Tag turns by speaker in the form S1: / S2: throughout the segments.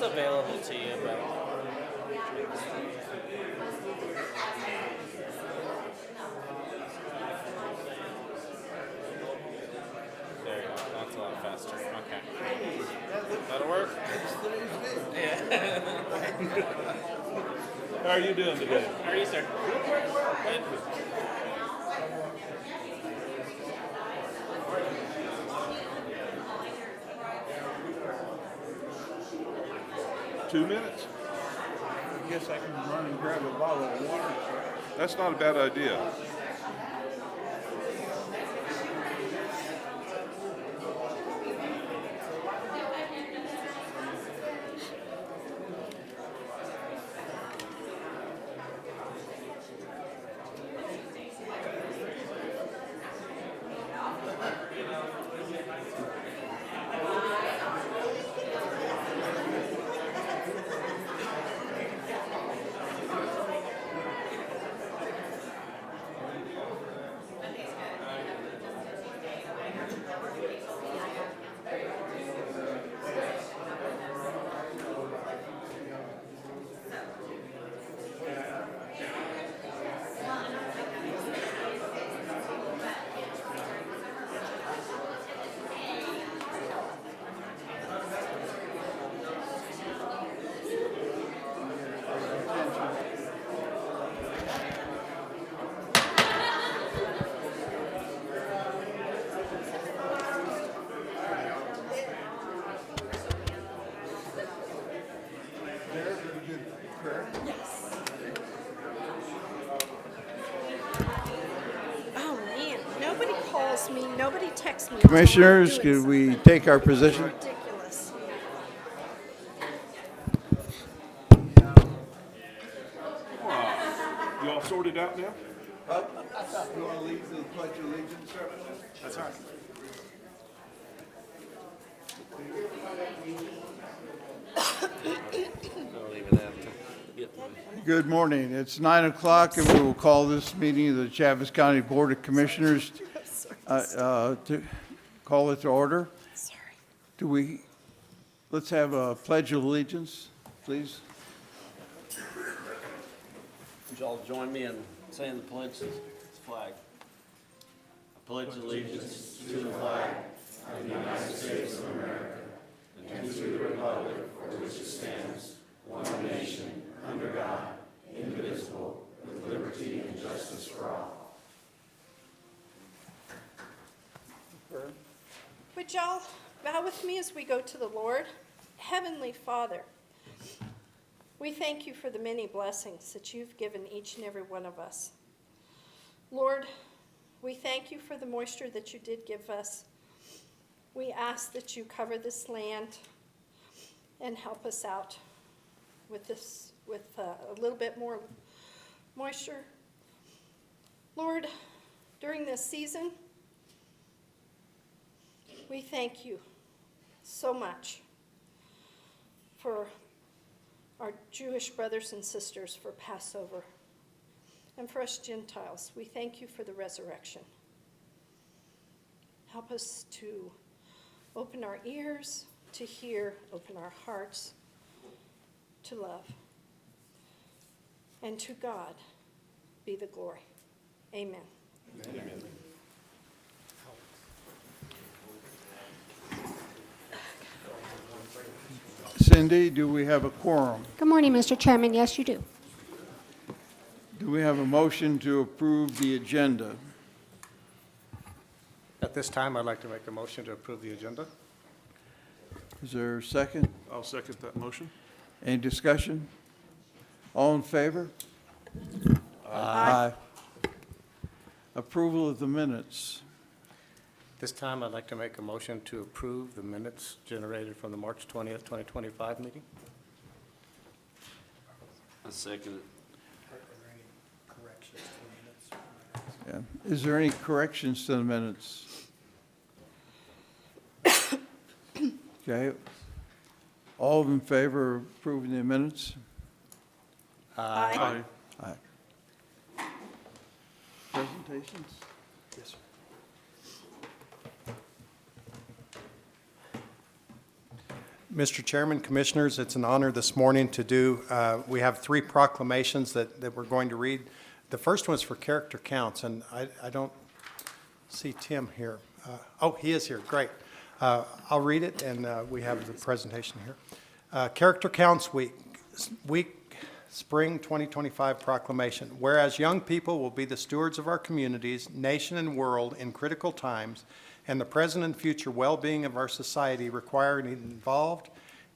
S1: It's available to you, but there you go. That's a lot faster. Okay. That'll work? Yeah.
S2: How are you doing today?
S1: How are you, sir? Good.
S2: 2 minutes?
S3: I guess I can run and grab a bottle of water.
S2: That's not a bad idea.
S4: Oh, man, nobody calls me, nobody texts me.
S3: Commissioners, could we take our position?
S4: Ridiculous.
S2: You all sorted out now?
S3: You want to lead the Pledge of Allegiance?
S2: That's all right.
S1: I'll even have to get
S3: Good morning. It's 9 o'clock, and we will call this meeting of the Chaves County Board of Commissioners to call it to order.
S4: Sorry.
S3: Let's have a Pledge of Allegiance, please.
S1: Would you all join me in saying the pledge to the flag? I pledge allegiance to the flag of the United States of America and to the republic for which it stands, one nation, under God, indivisible, with liberty and justice for all.
S4: Would y'all bow with me as we go to the Lord? Heavenly Father, we thank you for the many blessings that you've given each and every one of us. Lord, we thank you for the moisture that you did give us. We ask that you cover this land and help us out with a little bit more moisture. Lord, during this season, we thank you so much for our Jewish brothers and sisters for Passover. And for us Gentiles, we thank you for the resurrection. Help us to open our ears to hear, open our hearts to love. And to God be the glory. Amen.
S2: Amen.
S3: Cindy, do we have a quorum?
S5: Good morning, Mr. Chairman. Yes, you do.
S3: Do we have a motion to approve the agenda?
S6: At this time, I'd like to make a motion to approve the agenda.
S3: Is there a second?
S2: I'll second that motion.
S3: Any discussion? All in favor? Aye. Approval of the minutes.
S6: This time, I'd like to make a motion to approve the minutes generated from the March 20th, 2025 meeting.
S1: I second it.
S3: Yeah. Is there any corrections to the minutes? Okay. All in favor of approving the minutes?
S4: Aye.
S3: Aye. Presentations? Yes, sir.
S6: Mr. Chairman, Commissioners, it's an honor this morning to do, we have 3 proclamations that we're going to read. The first one is for character counts, and I don't see Tim here. Oh, he is here, great. I'll read it, and we have the presentation here. Character Counts Week, Spring 2025 proclamation. Whereas young people will be the stewards of our communities, nation, and world in critical times, and the present and future well-being of our society require an involved,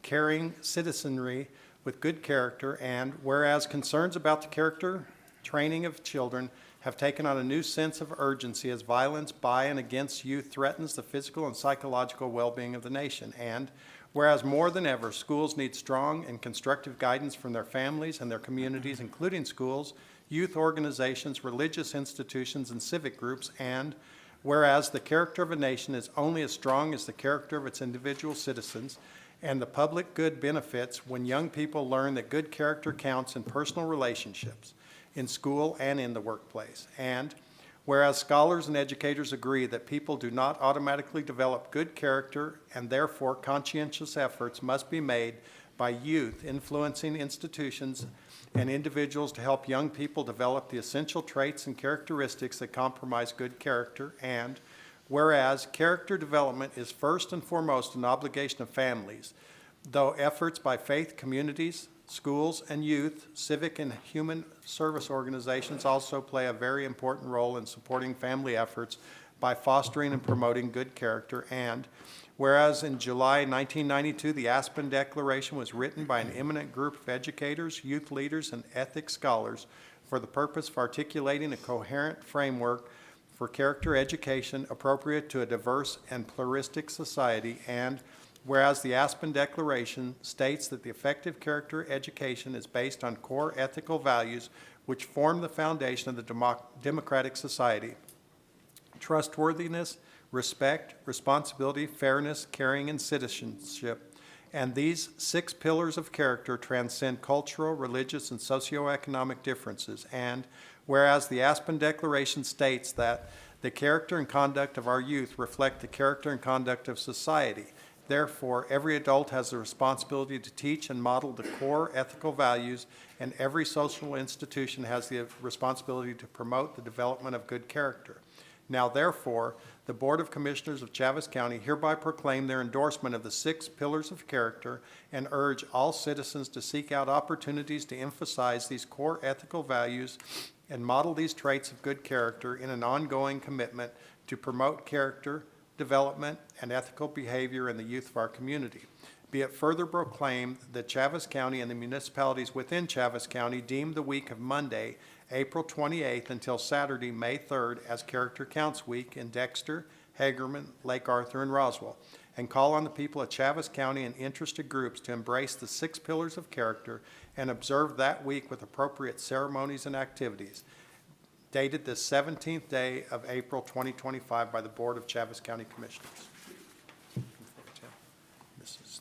S6: caring citizenry with good character, and whereas concerns about the character training of children have taken on a new sense of urgency as violence by and against youth threatens the physical and psychological well-being of the nation, and whereas more than ever, schools need strong and constructive guidance from their families and their communities, including schools, youth organizations, religious institutions, and civic groups, and whereas the character of a nation is only as strong as the character of its individual citizens, and the public good benefits when young people learn that good character counts in personal relationships, in school and in the workplace. And whereas scholars and educators agree that people do not automatically develop good character, and therefore conscientious efforts must be made by youth influencing institutions and individuals to help young people develop the essential traits and characteristics that compromise good character. And whereas character development is first and foremost an obligation of families, though efforts by faith communities, schools and youth, civic and human service organizations also play a very important role in supporting family efforts by fostering and promoting good character. And whereas in July 1992, the Aspen Declaration was written by an eminent group of educators, youth leaders, and ethics scholars for the purpose of articulating a coherent framework for character education appropriate to a diverse and pluralistic society. And whereas the Aspen Declaration states that the effective character education is based on core ethical values which form the foundation of the democratic society: trustworthiness, respect, responsibility, fairness, caring, and citizenship. And these 6 pillars of character transcend cultural, religious, and socioeconomic differences. And whereas the Aspen Declaration states that the character and conduct of our youth reflect the character and conduct of society, therefore, every adult has the responsibility to teach and model the core ethical values, and every social institution has the responsibility to promote the development of good character. Now, therefore, the Board of Commissioners of Chaves County hereby proclaim their endorsement of the 6 pillars of character and urge all citizens to seek out opportunities to emphasize these core ethical values and model these traits of good character in an ongoing commitment to promote character development and ethical behavior in the youth of our community. Be it further proclaimed that Chaves County and the municipalities within Chaves County deem the week of Monday, April 28th until Saturday, May 3rd as Character Counts Week in Dexter, Hagerman, Lake Arthur, and Roswell, and call on the people of Chaves County and interested groups to embrace the 6 pillars of character and observe that week with appropriate ceremonies and activities. Dated the 17th day of April 2025 by the Board of Chaves County Commissioners. This is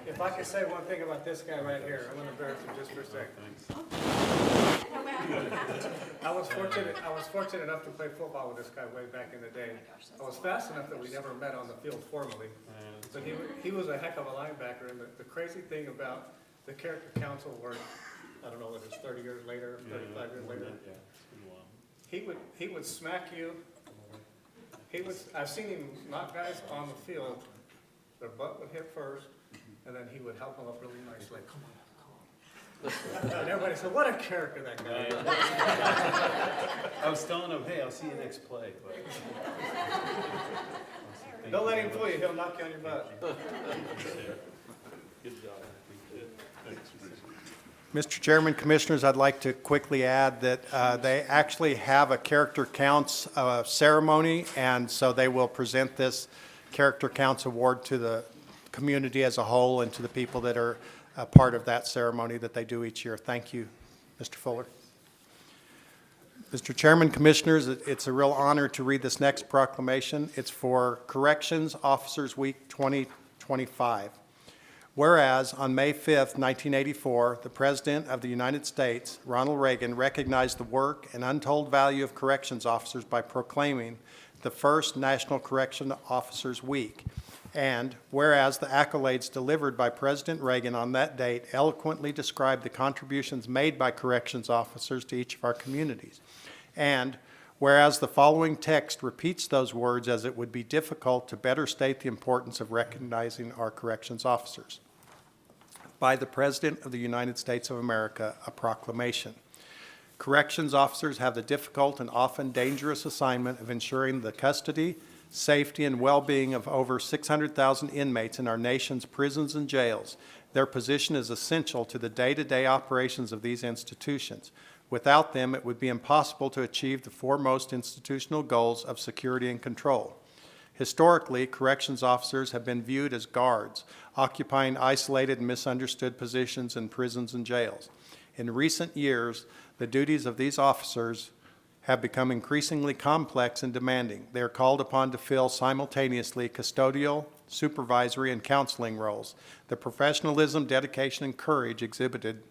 S7: If I could say one thing about this guy right here, I'm going to embarrass him just for a second. I was fortunate enough to play football with this guy way back in the day. I was fast enough that we never met on the field formally, but he was a heck of a linebacker. And the crazy thing about the character council work, I don't know whether it's 30 years later, 35 years later, he would smack you. I've seen him knock guys on the field. Their butt would hit first, and then he would help them up really nicely. Come on. And everybody said, what a character that guy is.
S1: I was telling him, hey, I'll see you next play, but.
S7: Don't let him fool you, he'll knock you on your butt.
S1: Good job.
S6: Mr. Chairman, Commissioners, I'd like to quickly add that they actually have a character counts ceremony, and so they will present this character counts award to the community as a whole and to the people that are a part of that ceremony that they do each year. Thank you, Mr. Fuller. Mr. Chairman, Commissioners, it's a real honor to read this next proclamation. It's for Corrections Officers Week 2025. Whereas on May 5th, 1984, the President of the United States, Ronald Reagan, recognized the work and untold value of corrections officers by proclaiming the first National Correction Officers Week. And whereas the accolades delivered by President Reagan on that date eloquently describe the contributions made by corrections officers to each of our communities. And whereas the following text repeats those words as it would be difficult to better state the importance of recognizing our corrections officers. By the President of the United States of America, a proclamation. Corrections officers have the difficult and often dangerous assignment of ensuring the custody, safety, and well-being of over 600,000 inmates in our nation's prisons and jails. Their position is essential to the day-to-day operations of these institutions. Without them, it would be impossible to achieve the foremost institutional goals of security and control. Historically, corrections officers have been viewed as guards, occupying isolated and misunderstood positions in prisons and jails. In recent years, the duties of these officers have become increasingly complex and demanding. They are called upon to fill simultaneously custodial, supervisory, and counseling roles. The professionalism, dedication, and courage exhibited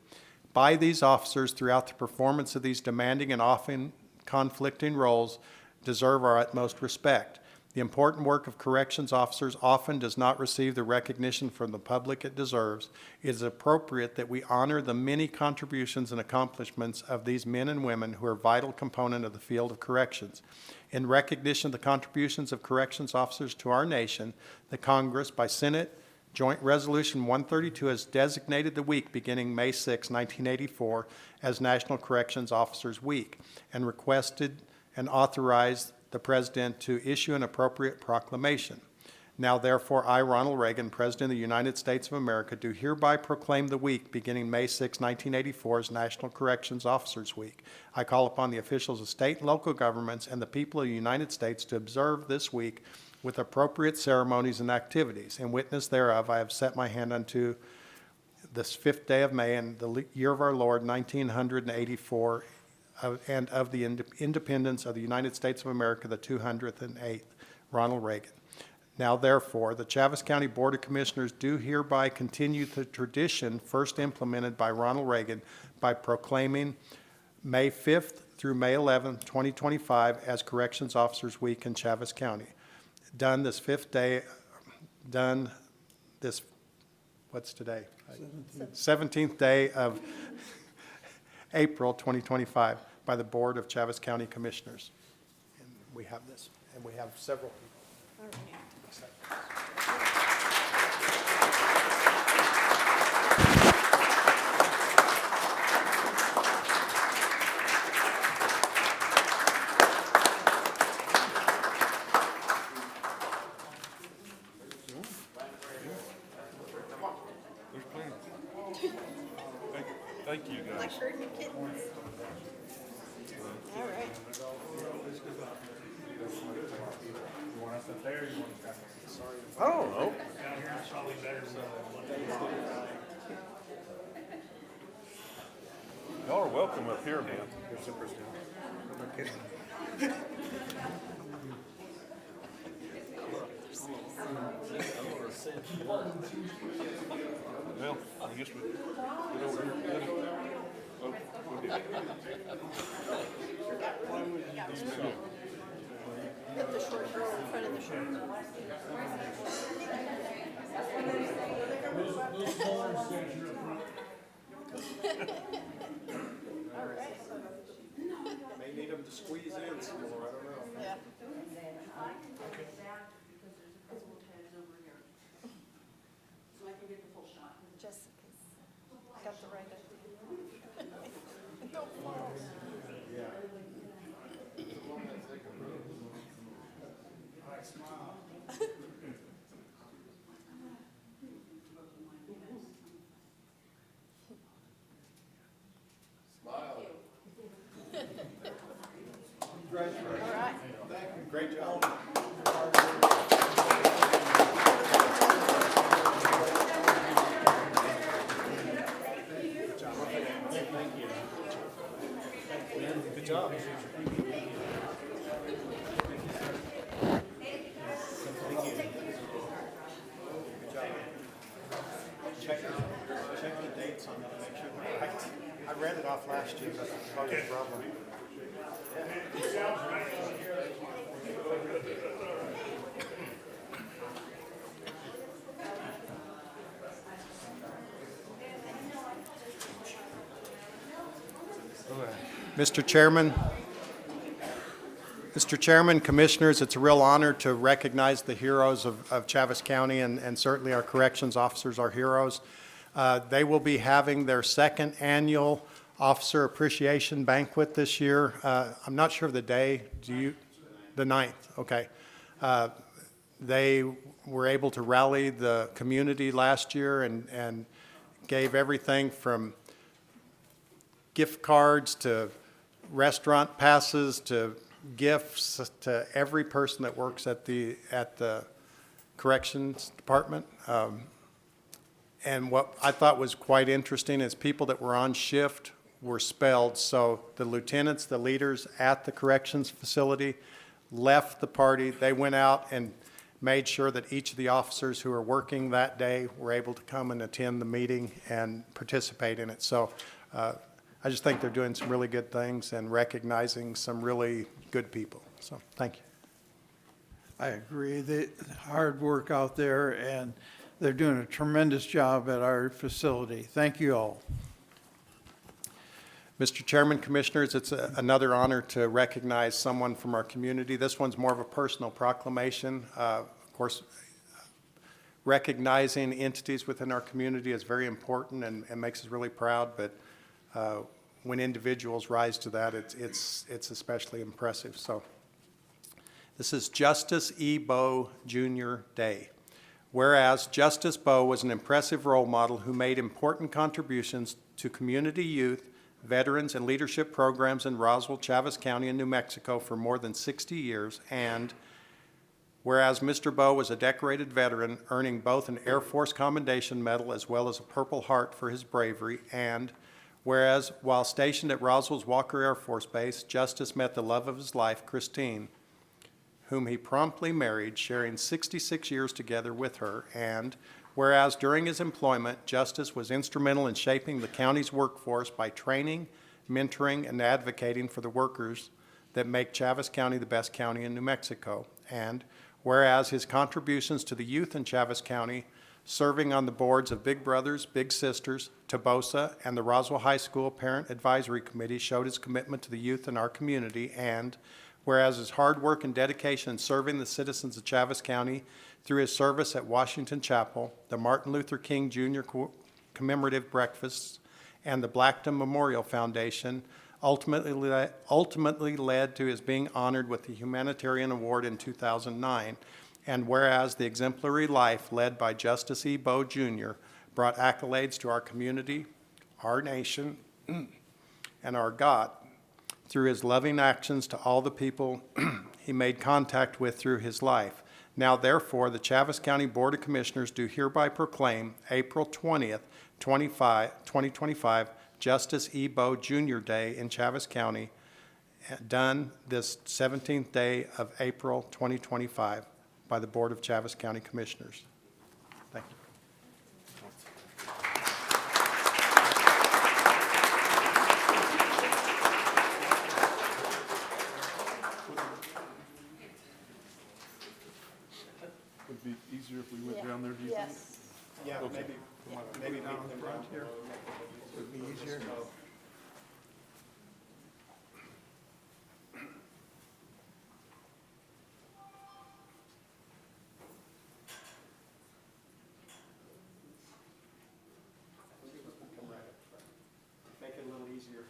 S6: by these officers throughout the performance of these demanding and often conflicting roles deserve our utmost respect. The important work of corrections officers often does not receive the recognition from the public it deserves. It is appropriate that we honor the many contributions and accomplishments of these men and women who are a vital component of the field of corrections. In recognition of the contributions of corrections officers to our nation, the Congress, by Senate Joint Resolution 132, has designated the week beginning May 6, 1984, as National Corrections Officers Week, and requested and authorized the President to issue an appropriate proclamation. Now, therefore, I, Ronald Reagan, President of the United States of America, do hereby proclaim the week beginning May 6, 1984 as National Corrections Officers Week. I call upon the officials of state and local governments and the people of the United States to observe this week with appropriate ceremonies and activities. In witness thereof, I have set my hand unto this 5th day of May in the year of our Lord, 1984, and of the independence of the United States of America, the 208th, Ronald Reagan. Now, therefore, the Chaves County Board of Commissioners do hereby continue the tradition first implemented by Ronald Reagan by proclaiming May 5th through May 11th, 2025 as Corrections Officers Week in Chaves County. Done this 5th day, done this, what's today? 17th day of April 2025 by the Board of Chaves County Commissioners. And we have this, and we have several people.
S4: All right.
S2: Thank you, guys.
S4: Like herding of kittens. All right.
S2: Oh. Y'all are welcome up here, man. Well, I guess we get over here. Oh, we did.
S4: Put the short girl in front of the short girl. All right.
S6: May need them to squeeze in some more, I don't know.
S4: Yeah. Jessica's got the right idea. No.
S6: off last year, that's part of the problem. Mr. Chairman, Commissioners, it's a real honor to recognize the heroes of Chaves County, and certainly our corrections officers are heroes. They will be having their second annual Officer Appreciation Banquet this year. I'm not sure of the day. The 9th, okay. They were able to rally the community last year and gave everything from gift cards to restaurant passes to gifts to every person that works at the corrections department. And what I thought was quite interesting is people that were on shift were spelled. So the lieutenants, the leaders at the corrections facility left the party. They went out and made sure that each of the officers who were working that day were able to come and attend the meeting and participate in it. So I just think they're doing some really good things and recognizing some really good people. So thank you.
S3: I agree. The hard work out there, and they're doing a tremendous job at our facility. Thank you all.
S6: Mr. Chairman, Commissioners, it's another honor to recognize someone from our community. This one's more of a personal proclamation. Of course, recognizing entities within our community is very important and makes us really proud, but when individuals rise to that, it's especially impressive. So this is Justice E. Bowe Jr. Day. Whereas Justice Bowe was an impressive role model who made important contributions to community youth, veterans, and leadership programs in Roswell, Chaves County, and New Mexico for more than 60 years, and whereas Mr. Bowe was a decorated veteran, earning both an Air Force Commendation Medal as well as a Purple Heart for his bravery, and whereas while stationed at Roswell's Walker Air Force Base, Justice met the love of his life, Christine, whom he promptly married, sharing 66 years together with her, and whereas during his employment, Justice was instrumental in shaping the county's workforce by training, mentoring, and advocating for the workers that make Chaves County the best county in New Mexico, and whereas his contributions to the youth in Chaves County, serving on the boards of Big Brothers, Big Sisters, Tobosa, and the Roswell High School Parent Advisory Committee showed his commitment to the youth in our community, and whereas his hard work and dedication in serving the citizens of Chaves County through his service at Washington Chapel, the Martin Luther King Jr. Commemorative Breakfasts, and the Blackton Memorial Foundation ultimately led to his being honored with the Humanitarian Award in 2009. And whereas the exemplary life led by Justice E. Bowe Jr. brought accolades to our community, our nation, and our God through his loving actions to all the people he made contact with through his life. Now, therefore, the Chaves County Board of Commissioners do hereby proclaim April 20th, 2025, Justice E. Bowe Jr. Day in Chaves County, done this 17th day of April 2025 by the Board of Chaves County Commissioners. Thank you.
S2: Would it be easier if we went down there, do you think?
S4: Yes.
S6: Yeah, maybe down in the front here.
S3: Would be easier.
S6: Make it a little easier.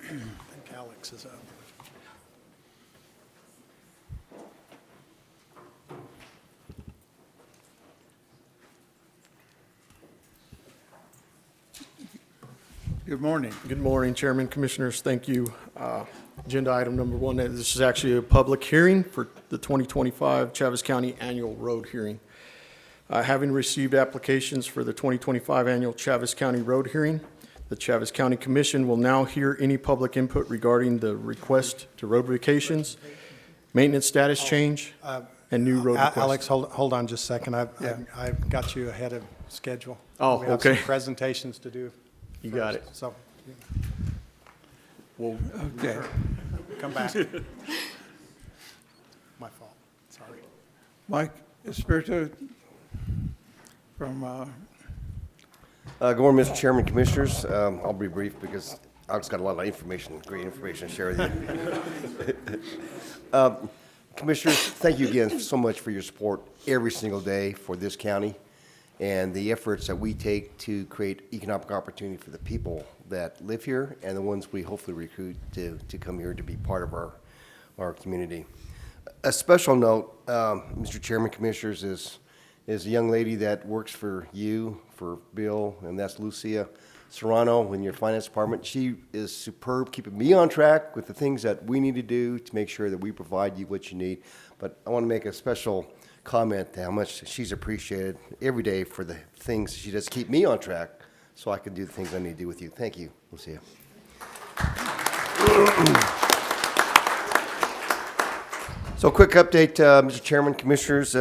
S6: think Alex is up.
S3: Good morning.
S8: Good morning, Chairman, Commissioners. Thank you. Agenda item number one, this is actually a public hearing for the 2025 Chaves County Annual Road Hearing. Having received applications for the 2025 Annual Chaves County Road Hearing, the Chaves County Commission will now hear any public input regarding the request to road vacations, maintenance status change, and new road requests.
S6: Alex, hold on just a second. I've got you ahead of schedule.
S8: Oh,
S6: We have some
S8: okay.
S6: presentations to do.
S8: You got it.
S6: So,
S8: Well,
S3: Okay.
S6: come back. My fault, sorry.
S3: Mike Espiritu from,
S9: Good morning, Mr. Chairman, Commissioners. I'll be brief because Alex got a lot of information, great information to share with you. Commissioners, thank you again so much for your support every single day for this county and the efforts that we take to create economic opportunity for the people that live here and the ones we hopefully recruit to come here to be part of our community. A special note, Mr. Chairman, Commissioners, is a young lady that works for you, for Bill, and that's Lucia Serrano in your finance department. She is superb, keeping me on track with the things that we need to do to make sure that we provide you what you need. But I want to make a special comment to how much she's appreciated every day for the things she does to keep me on track so I can do the things I need to do with you. Thank you, Lucia. So quick update, Mr. Chairman, Commissioners.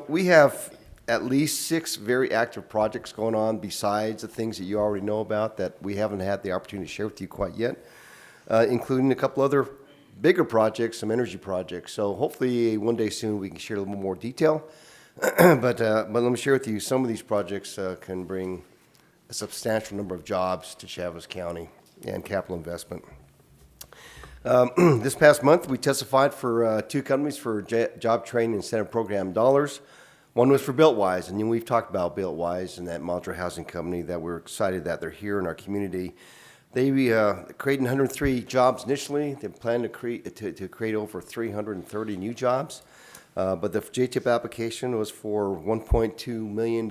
S9: We have at least 6 very active projects going on besides the things that you already know about that we haven't had the opportunity to share with you quite yet, including a couple other bigger projects, some energy projects. So hopefully one day soon we can share a little more detail. but let me share with you, some of these projects can bring a substantial number of jobs to Chaves County and capital investment. This past month, we testified for 2 companies for job training incentive program dollars. One was for BuiltWise, and we've talked about BuiltWise and that Mantra Housing Company that we're excited that they're here in our community. They created 103 jobs initially. They plan to create over 330 new jobs. But the JTIP application was for $1.2 million,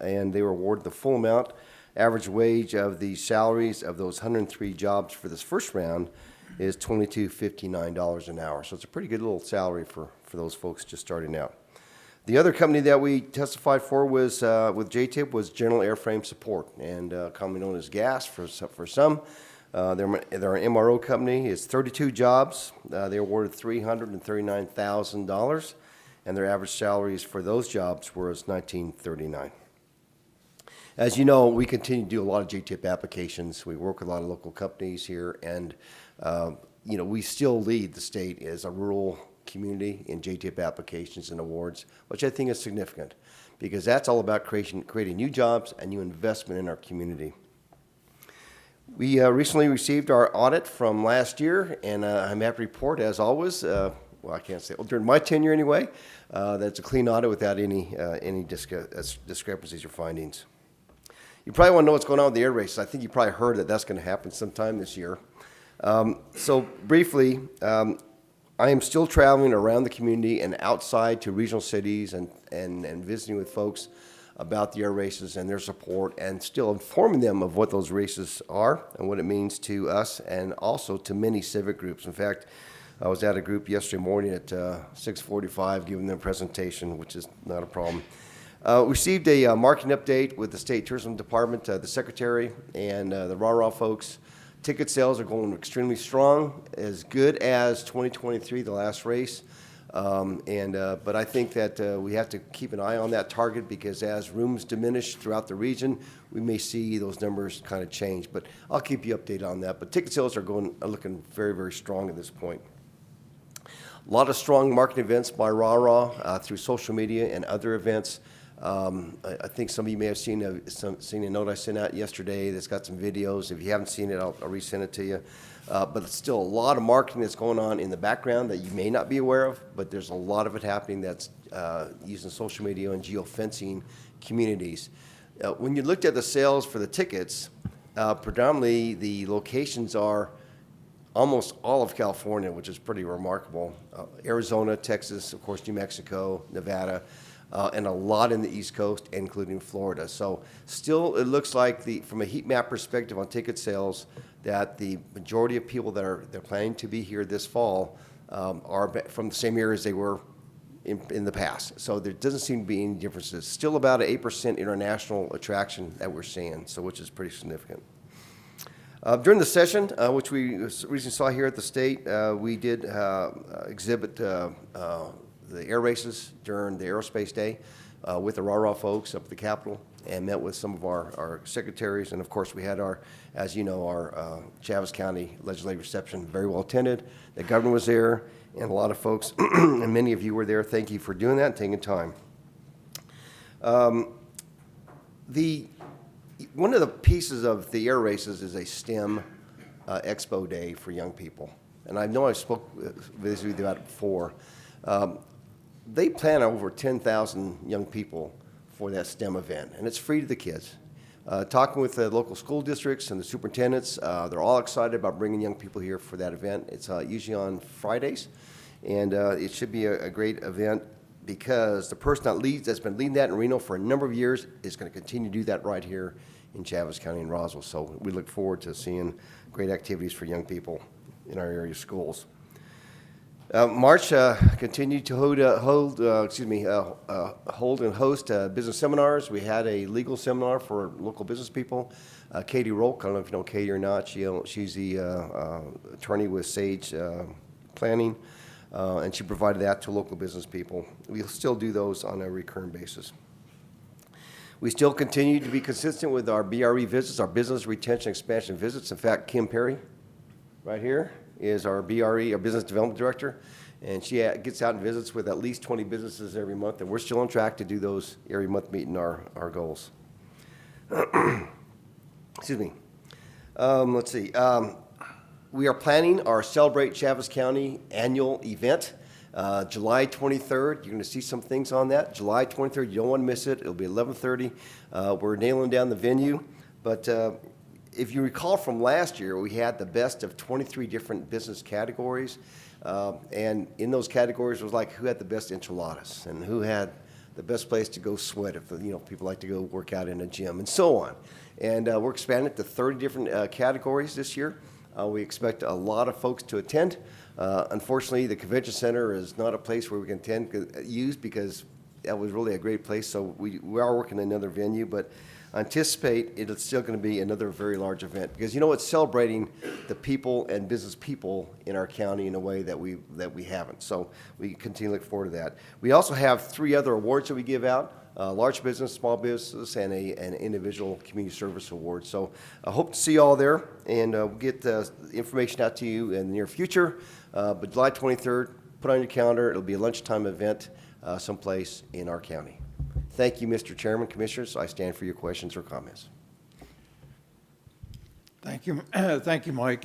S9: and they were awarded the full amount. Average wage of the salaries of those 103 jobs for this first round is $22.59 an hour. So it's a pretty good little salary for those folks just starting out. The other company that we testified for was with JTIP was General Airframe Support, and commonly known as GAS for some. They're an MRO company. It's 32 jobs. They awarded $339,000, and their average salaries for those jobs was $19.39. As you know, we continue to do a lot of JTIP applications. We work with a lot of local companies here, and we still lead the state as a rural community in JTIP applications and awards, which I think is significant because that's all about creating new jobs and new investment in our community. We recently received our audit from last year, and I'm happy to report, as always, I can't say, during my tenure anyway, that's a clean audit without any discrepancies or findings. You probably want to know what's going on with the air races. I think you probably heard that that's going to happen sometime this year. So briefly, I am still traveling around the community and outside to regional cities and visiting with folks about the air races and their support and still informing them of what those races are and what it means to us and also to many civic groups. In fact, I was at a group yesterday morning at 6:45 giving them a presentation, which is not a problem. Received a marketing update with the State Tourism Department, the Secretary, and the RAH folks. Ticket sales are going extremely strong, as good as 2023, the last race. But I think that we have to keep an eye on that target because as rooms diminish throughout the region, we may see those numbers kind of change. But I'll keep you updated on that. But ticket sales are looking very, very strong at this point. A lot of strong marketing events by RAH through social media and other events. I think some of you may have seen a note I sent out yesterday that's got some videos. If you haven't seen it, I'll resend it to you. But it's still a lot of marketing that's going on in the background that you may not be aware of, but there's a lot of it happening that's using social media and geofencing communities. When you looked at the sales for the tickets, predominantly the locations are almost all of California, which is pretty remarkable. Arizona, Texas, of course, New Mexico, Nevada, and a lot in the East Coast, including Florida. So still, it looks like from a heat map perspective on ticket sales, that the majority of people they're planning to be here this fall are from the same areas they were in the past. So there doesn't seem to be any differences. Still about an 8% international attraction that we're seeing, so which is pretty significant. During the session, which we recently saw here at the state, we did exhibit the air races during the Aerospace Day with the RAH folks up at the Capitol, and met with some of our secretaries. And of course, we had as you know, our Chaves County legislative reception, very well attended. The governor was there, and a lot of folks, and many of you were there. Thank you for doing that and taking time. One of the pieces of the air races is a STEM expo day for young people. And I know I spoke with you about it before. They plan over 10,000 young people for that STEM event, and it's free to the kids. Talking with the local school districts and the superintendents, they're all excited about bringing young people here for that event. It's usually on Fridays, and it should be a great event because the person that's been leading that in Reno for a number of years is going to continue to do that right here in Chaves County and Roswell. So we look forward to seeing great activities for young people in our area schools. March continued to hold and host business seminars. We had a legal seminar for local business people. Katie Rolk, I don't know if you know Katie or not. She's the attorney with Sage Planning, and she provided that to local business people. We'll still do those on a recurring basis. We still continue to be consistent with our BRE visits, our business retention expansion visits. In fact, Kim Perry, right here, is our BRE, our business development director, and she gets out and visits with at least 20 businesses every month, and we're still on track to do those every month, meeting our goals. Excuse me. Let's see. We are planning our Celebrate Chaves County annual event. July 23rd, you're going to see some things on that. July 23rd, you don't want to miss it. It'll be 11:30. We're nailing down the venue, but if you recall from last year, we had the best of 23 different business categories, and in those categories was like who had the best enchiladas and who had the best place to go sweat if people like to go work out in a gym and so on. And we're expanding it to 30 different categories this year. We expect a lot of folks to attend. Unfortunately, the convention center is not a place where we can use because that was really a great place. So we are working another venue, but I anticipate it's still going to be another very large event because it's celebrating the people and business people in our county in a way that we haven't. So we continue to look forward to that. We also have 3 other awards that we give out. Large business, small business, and an individual community service award. So I hope to see you all there, and we'll get information out to you in the near future. But July 23rd, put on your calendar. It'll be a lunchtime event someplace in our county. Thank you, Mr. Chairman, Commissioners. I stand for your questions or comments.
S3: Thank you. Thank you, Mike.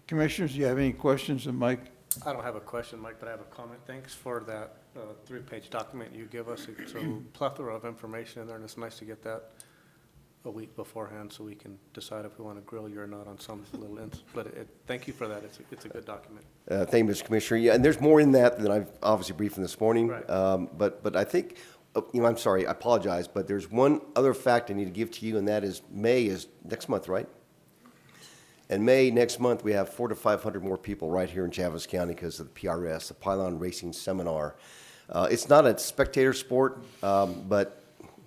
S3: Commissioners, do you have any questions of Mike?
S7: I don't have a question, Mike, but I have a comment. Thanks for that 3-page document you give us. It's a plethora of information in there, and it's nice to get that a week beforehand so we can decide if we want to grill you or not on some little but thank you for that. It's a good document.
S9: Thank you, Mr. Commissioner. Yeah, and there's more in that than I've obviously briefed this morning.
S7: Right.
S9: But I think, I'm sorry, I apologize, but there's one other fact I need to give to you, and that is May is next month, right? In May next month, we have 400 to 500 more people right here in Chaves County because of the PRS, the Pylon Racing Seminar. It's not a spectator sport, but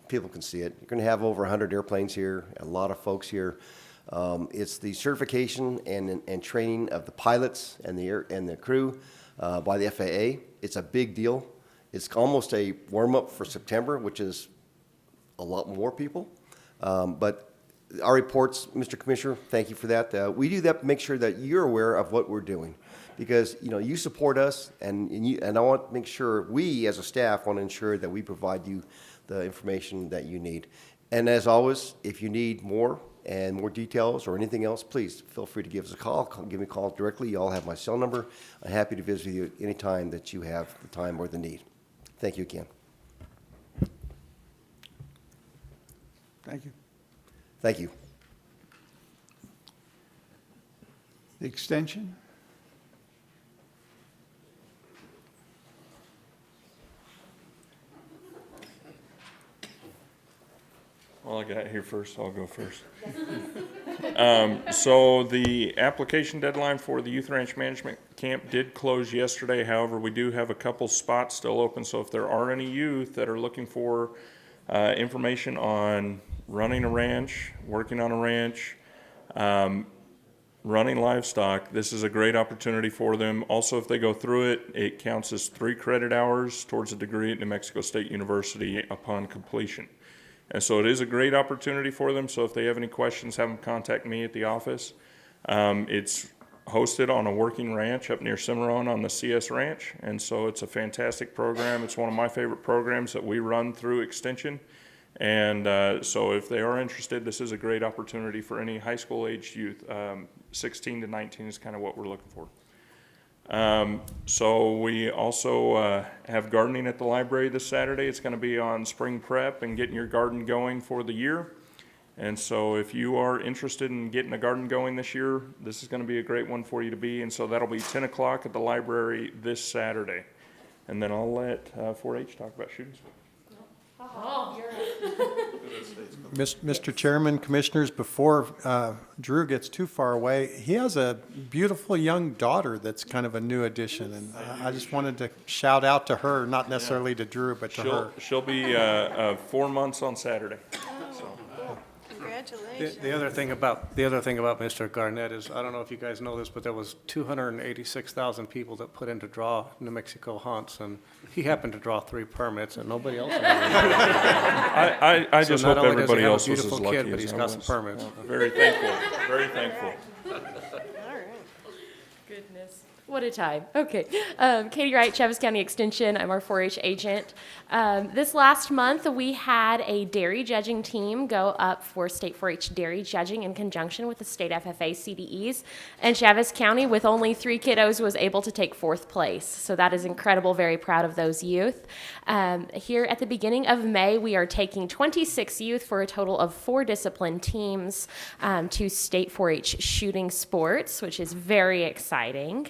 S9: people can see it. You're going to have over 100 airplanes here, a lot of folks here. It's the certification and training of the pilots and the crew by the FAA. It's a big deal. It's almost a warm-up for September, which is a lot more people. But our reports, Mr. Commissioner, thank you for that. We do that to make sure that you're aware of what we're doing because, you support us, and I want to make sure we as a staff want to ensure that we provide you the information that you need. And as always, if you need more and more details or anything else, please feel free to give us a call. Give me a call directly. You all have my cell number. I'm happy to visit you any time that you have the time or the need. Thank you again.
S3: Thank you.
S9: Thank you.
S3: The extension?
S2: Well, I got here first, so I'll go first. So the application deadline for the Youth Ranch Management Camp did close yesterday. However, we do have a couple spots still open. So if there are any youth that are looking for information on running a ranch, working on a ranch, running livestock, this is a great opportunity for them. Also, if they go through it, it counts as 3 credit hours towards a degree at New Mexico State University upon completion. And so it is a great opportunity for them. So if they have any questions, have them contact me at the office. It's hosted on a working ranch up near Cimarron on the CS Ranch. And so it's a fantastic program. It's one of my favorite programs that we run through Extension. And so if they are interested, this is a great opportunity for any high school aged youth. 16 to 19 is kind of what we're looking for. So we also have gardening at the library this Saturday. It's going to be on spring prep and getting your garden going for the year. And so if you are interested in getting a garden going this year, this is going to be a great one for you to be. And so that'll be 10 o'clock at the library this Saturday. And then I'll let 4-H talk about shooting sports.
S6: Mr. Chairman, Commissioners, before Drew gets too far away, he has a beautiful young daughter that's kind of a new addition, and I just wanted to shout out to her, not necessarily to Drew, but to her.
S2: She'll be 4 months on Saturday.
S4: Congratulations.
S7: The other thing about Mr. Garnett is, I don't know if you guys know this, but there was 286,000 people that put in to draw New Mexico hunts, and he happened to draw 3 permits, and nobody else.
S2: I just hope everybody else was as
S7: beautiful
S2: lucky
S7: kid, but
S2: as
S7: he's
S2: I
S7: got some
S2: was.
S7: permits.
S2: Very thankful, very thankful.
S10: Goodness. What a time. Okay. Katie Wright, Chaves County Extension. I'm our 4-H agent. This last month, we had a dairy judging team go up for state 4-H dairy judging in conjunction with the state FFA CDEs. And Chaves County, with only 3 kiddos, was able to take 4th place. So that is incredible. Very proud of those youth. Here at the beginning of May, we are taking 26 youth for a total of 4 discipline teams to state 4-H shooting sports, which is very exciting.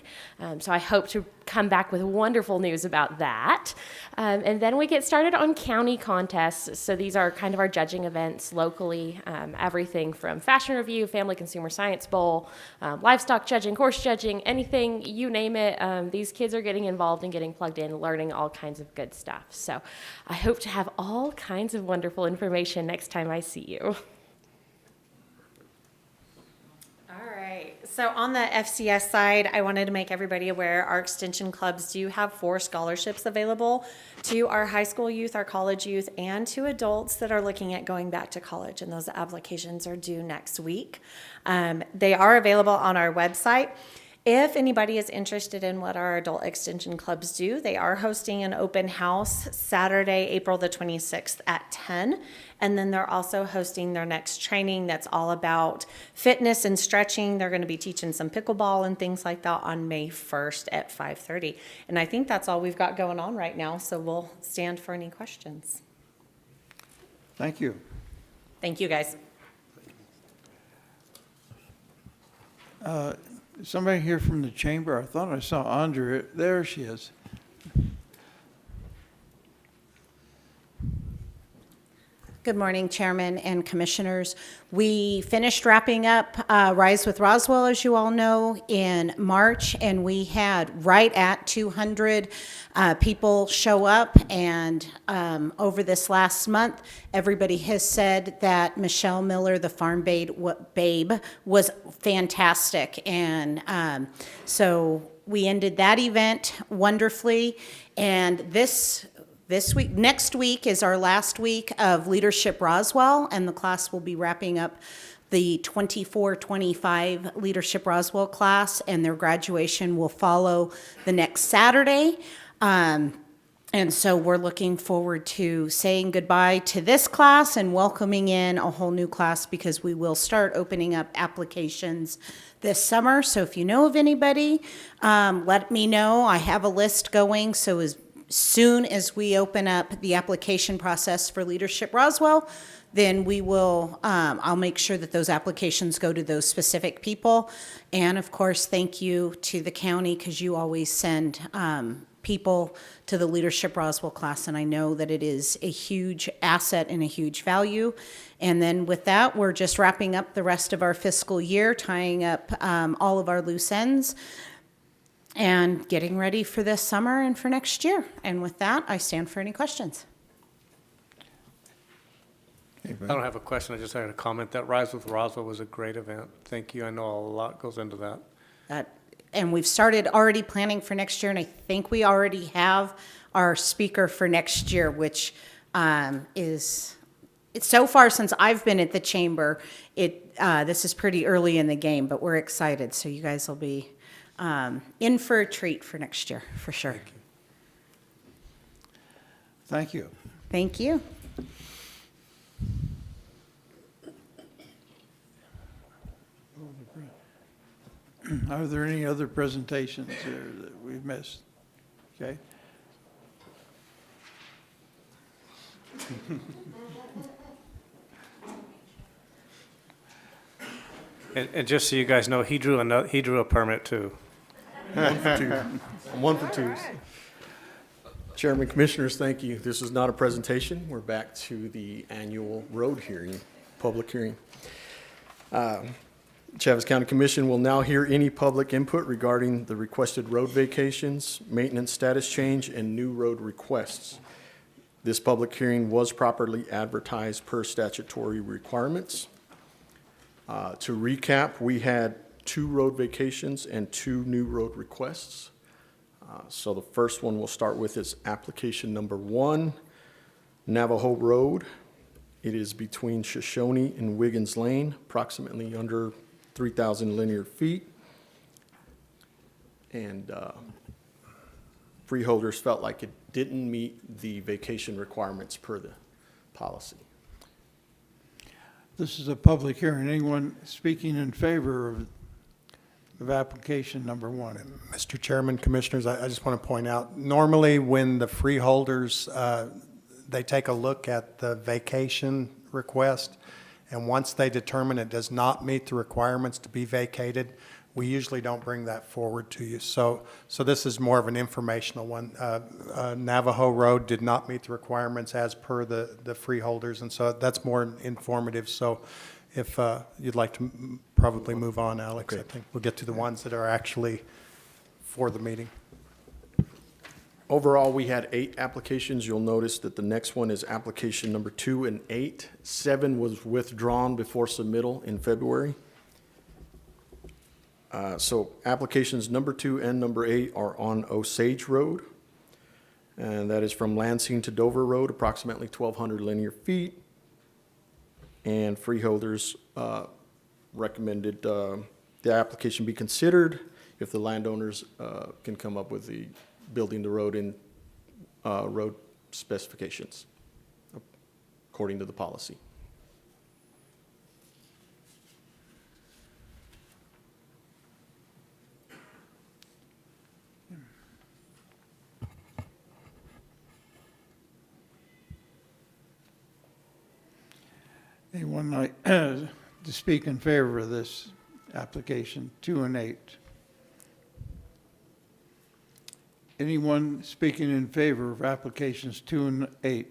S10: So I hope to come back with wonderful news about that. And then we get started on county contests. So these are kind of our judging events locally, everything from Fashion Review, Family Consumer Science Bowl, livestock judging, horse judging, anything, you name it. These kids are getting involved and getting plugged in, learning all kinds of good stuff. So I hope to have all kinds of wonderful information next time I see you.
S11: So on the FCS side, I wanted to make everybody aware our extension clubs do have 4 scholarships available to our high school youth, our college youth, and to adults that are looking at going back to college, and those applications are due next week. They are available on our website. If anybody is interested in what our adult extension clubs do, they are hosting an open house Saturday, April the 26th at 10. And then they're also hosting their next training that's all about fitness and stretching. They're going to be teaching some pickleball and things like that on May 1st at 5:30. And I think that's all we've got going on right now, so we'll stand for any questions.
S3: Thank you.
S11: Thank you, guys.
S3: Somebody here from the chamber? I thought I saw Andrea. There she is.
S12: Good morning, Chairman and Commissioners. We finished wrapping up Rise with Roswell, as you all know, in March, and we had right at 200 people show up. And over this last month, everybody has said that Michelle Miller, the farm babe, was fantastic. And so we ended that event wonderfully. And next week is our last week of Leadership Roswell, and the class will be wrapping up the 24-25 Leadership Roswell class, and their graduation will follow the next Saturday. And so we're looking forward to saying goodbye to this class and welcoming in a whole new class, because we will start opening up applications this summer. So if you know of anybody, let me know. I have a list going, so as soon as we open up the application process for Leadership Roswell, then we will, I'll make sure that those applications go to those specific people. And of course, thank you to the county, because you always send people to the Leadership Roswell class, and I know that it is a huge asset and a huge value. And then with that, we're just wrapping up the rest of our fiscal year, tying up all of our loose ends, and getting ready for this summer and for next year. And with that, I stand for any questions.
S7: I don't have a question, I just had a comment that Rise with Roswell was a great event. Thank you, I know a lot goes into that.
S12: And we've started already planning for next year, and I think we already have our speaker for next year, which is, it's so far since I've been at the chamber, this is pretty early in the game, but we're excited. So you guys will be in for a treat for next year, for sure.
S3: Thank you.
S12: Thank you.
S3: Are there any other presentations there that we've missed? Okay.
S7: And just so you guys know, he drew a permit too.
S8: One for twos. Chairman, Commissioners, thank you. This is not a presentation. We're back to the annual road hearing, public hearing. Chaves County Commission will now hear any public input regarding the requested road vacations, maintenance status change, and new road requests. This public hearing was properly advertised per statutory requirements. To recap, we had 2 road vacations and 2 new road requests. So the first one we'll start with is application number 1, Navajo Road. It is between Shoshone and Wiggins Lane, approximately under 3,000 linear feet. And freeholders felt like it didn't meet the vacation requirements per the policy.
S3: This is a public hearing. Anyone speaking in favor of application number 1?
S6: Mr. Chairman, Commissioners, I just want to point out, normally when the freeholders, they take a look at the vacation request, and once they determine it does not meet the requirements to be vacated, we usually don't bring that forward to you. So this is more of an informational one. Navajo Road did not meet the requirements as per the freeholders, and so that's more informative. So if you'd like to probably move on, Alex, I think we'll get to the ones that are actually for the meeting.
S8: Overall, we had 8 applications. You'll notice that the next one is application number 2 and 8. 7 was withdrawn before submittal in February. So applications number 2 and number 8 are on Osage Road. And that is from Lansing to Dover Road, approximately 1,200 linear feet. And freeholders recommended the application be considered if the landowners can come up with the building the road in road specifications according to the policy.
S3: Anyone like to speak in favor of this application 2 and 8? Anyone speaking in favor of applications 2 and 8?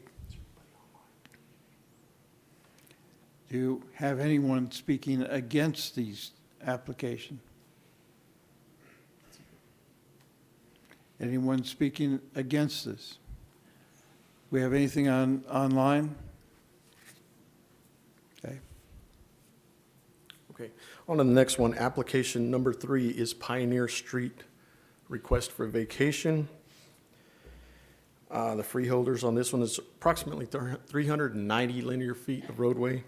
S3: Do you have anyone speaking against these applications? Anyone speaking against this? We have anything online? Okay.
S8: Okay. On to the next one, application number 3 is Pioneer Street request for vacation. The freeholders on this one is approximately 390 linear feet of roadway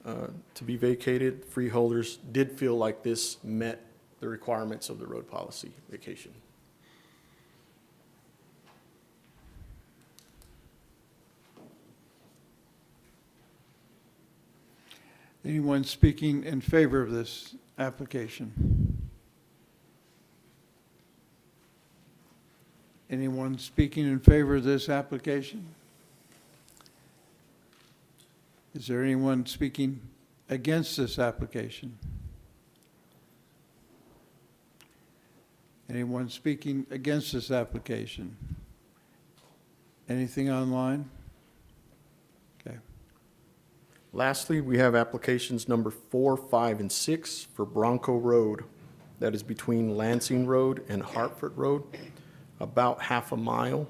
S8: to be vacated. Freeholders did feel like this met the requirements of the road policy vacation.
S3: Anyone speaking in favor of this application? Anyone speaking in favor of this application? Is there anyone speaking against this application? Anyone speaking against this application? Anything online? Okay.
S8: Lastly, we have applications number 4, 5, and 6 for Bronco Road. That is between Lansing Road and Hartford Road, about half a mile.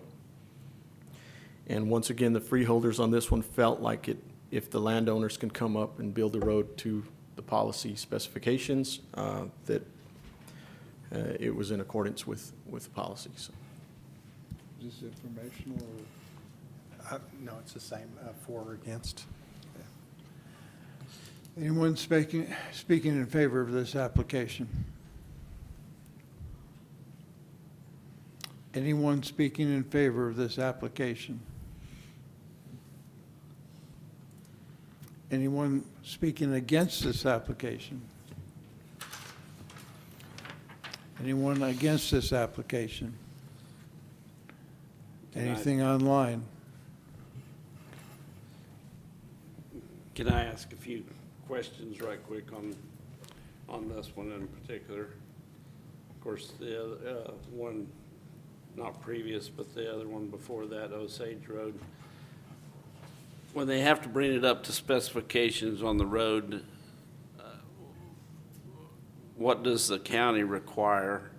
S8: And once again, the freeholders on this one felt like if the landowners can come up and build the road to the policy specifications, that it was in accordance with the policy. So.
S3: Is this informational or?
S6: No, it's the same, for or against.
S3: Anyone speaking in favor of this application? Anyone speaking in favor of this application? Anyone speaking against this application? Anyone against this application? Anything online?
S1: Can I ask a few questions right quick on this one in particular? Of course, the other one, not previous, but the other one before that, Osage Road. When they have to bring it up to specifications on the road, what does the county require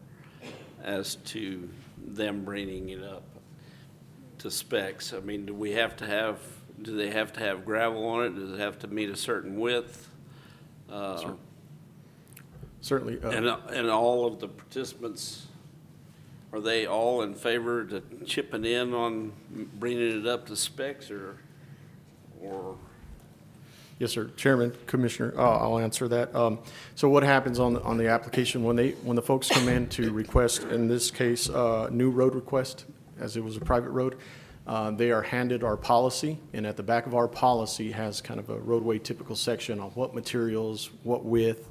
S1: as to them bringing it up to specs? I mean, do they have to have gravel on it? Does it have to meet a certain width?
S8: Certainly.
S1: And all of the participants, are they all in favor to chipping in on bringing it up to specs, or?
S8: Yes, sir. Chairman, Commissioner, I'll answer that. So what happens on the application when the folks come in to request, in this case, new road request, as it was a private road, they are handed our policy, and at the back of our policy has kind of a roadway typical section on what materials, what width,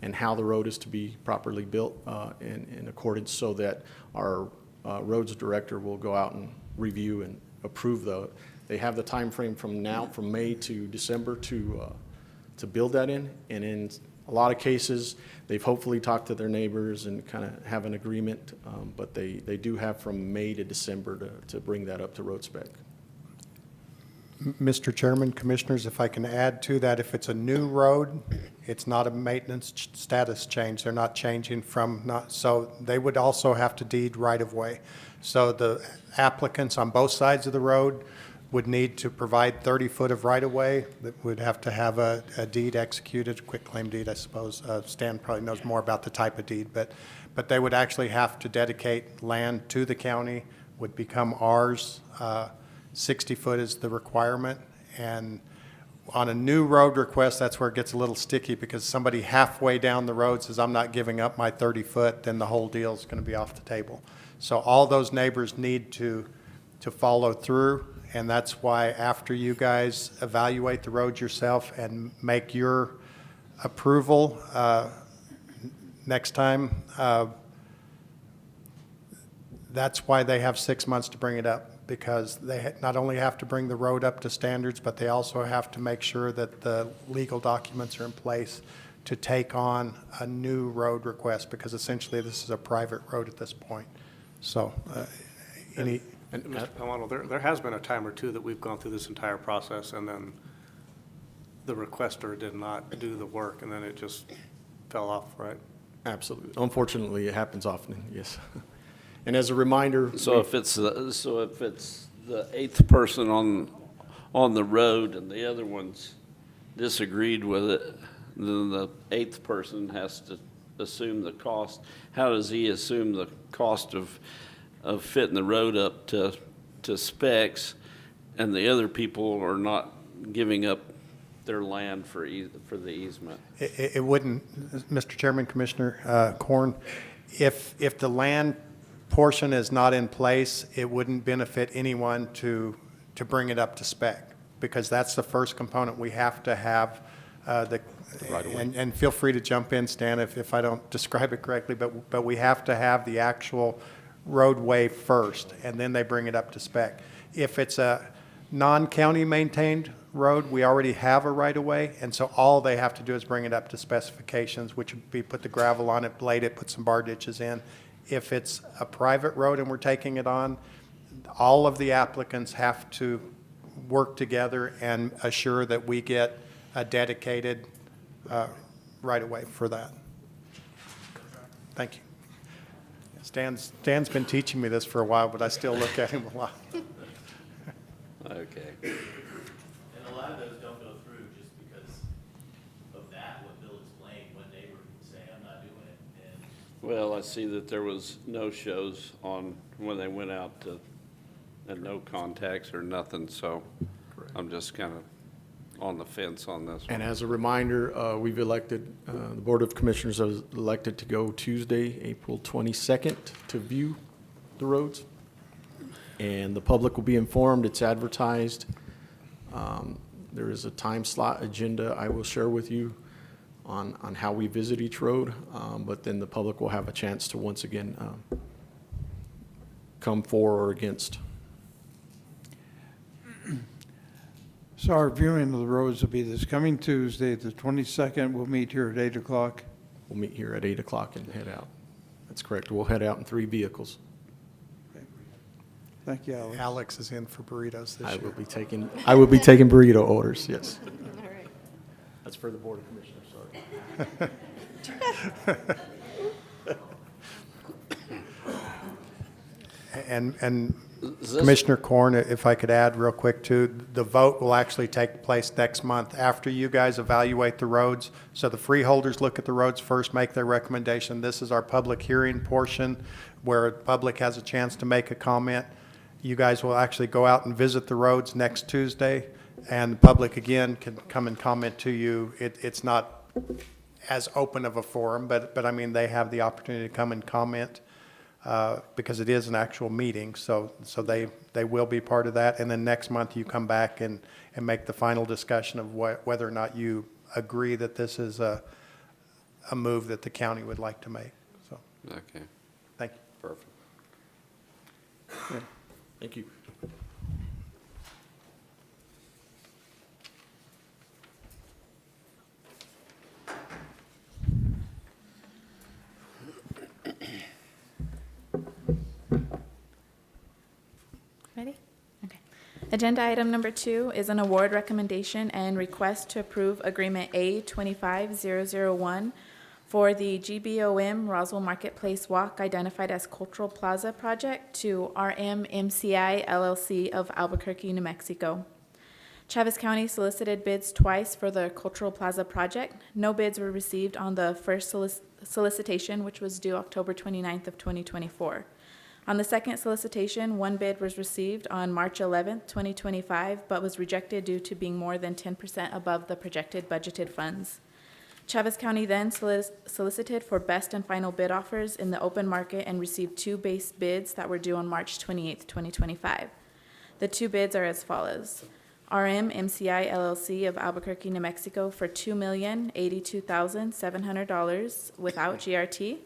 S8: and how the road is to be properly built in accordance, so that our roads director will go out and review and approve they have the time frame from May to December to build that in. And in a lot of cases, they've hopefully talked to their neighbors and kind of have an agreement, but they do have from May to December to bring that up to road spec.
S6: Mr. Chairman, Commissioners, if I can add to that, if it's a new road, it's not a maintenance status change. They're not changing so they would also have to deed right-of-way. So the applicants on both sides of the road would need to provide 30 foot of right-of-way. That would have to have a deed executed, a quitclaim deed, I suppose. Stan probably knows more about the type of deed, but they would actually have to dedicate land to the county, would become ours. 60 foot is the requirement, and on a new road request, that's where it gets a little sticky, because somebody halfway down the road says, I'm not giving up my 30 foot, then the whole deal is going to be off the table. So all those neighbors need to follow through, and that's why after you guys evaluate the road yourself and make your approval next time, that's why they have 6 months to bring it up, because they not only have to bring the road up to standards, but they also have to make sure that the legal documents are in place to take on a new road request, because essentially this is a private road at this point. So,
S7: And Mr. Palmano, there has been a time or two that we've gone through this entire process, and then the requester did not do the work, and then it just fell off, right?
S8: Absolutely. Unfortunately, it happens often, yes. And as a reminder.
S1: So if it's the eighth person on the road and the other ones disagreed with it, then the eighth person has to assume the cost. How does he assume the cost of fitting the road up to specs, and the other people are not giving up their land for the easement?
S6: It wouldn't, Mr. Chairman, Commissioner Korn, if the land portion is not in place, it wouldn't benefit anyone to bring it up to spec, because that's the first component. We have to have and feel free to jump in, Stan, if I don't describe it correctly, but we have to have the actual roadway first, and then they bring it up to spec. If it's a non-county maintained road, we already have a right-of-way, and so all they have to do is bring it up to specifications, which would be put the gravel on it, blade it, put some bar ditches in. If it's a private road and we're taking it on, all of the applicants have to work together and assure that we get a dedicated right-of-way for that. Thank you. Stan's been teaching me this for a while, but I still look at him a lot.
S1: Okay.
S13: And a lot of those don't go through just because of that, what Bill explained, when they were saying, I'm not doing it. And
S1: Well, I see that there was no shows on when they went out to, and no contacts or nothing, so I'm just kind of on the fence on this one.
S8: And as a reminder, we've elected, the Board of Commissioners has elected to go Tuesday, April 22nd, to view the roads. And the public will be informed, it's advertised. There is a time slot agenda I will share with you on how we visit each road, but then the public will have a chance to once again come for or against.
S3: So our viewing of the roads will be this coming Tuesday, the 22nd. We'll meet here at 8 o'clock.
S8: We'll meet here at 8 o'clock and head out. That's correct. We'll head out in 3 vehicles.
S3: Thank you, Alex.
S6: Alex is in for burritos this
S8: I
S6: year.
S8: will be taking burrito orders, yes.
S4: All right.
S8: That's for the Board of Commissioners, sorry.
S6: And Commissioner Corn, if I could add real quick too, the vote will actually take place next month after you guys evaluate the roads. So the freeholders look at the roads first, make their recommendation. This is our public hearing portion where the public has a chance to make a comment. You guys will actually go out and visit the roads next Tuesday, and the public again can come and comment to you. It's not as open of a forum, but I mean, they have the opportunity to come and comment. Because it is an actual meeting, so they will be part of that. And then next month, you come back and make the final discussion of whether or not you agree that this is a move that the county would like to make. So,
S1: Okay,
S6: thank you.
S1: perfect.
S8: Thank you.
S14: Ready? Okay. Agenda item number 2 is an award recommendation and request to approve Agreement A25001 for the GBOM Roswell Marketplace Walk identified as Cultural Plaza Project to RMMCI LLC of Albuquerque, New Mexico. Chaves County solicited bids twice for the Cultural Plaza project. No bids were received on the first solicitation, which was due October 29th of 2024. On the second solicitation, one bid was received on March 11th, 2025, but was rejected due to being more than 10% above the projected budgeted funds. Chaves County then solicited for best and final bid offers in the open market and received 2 base bids that were due on March 28th, 2025. The 2 bids are as follows. RMMCI LLC of Albuquerque, New Mexico for $2,082,700 without GRT.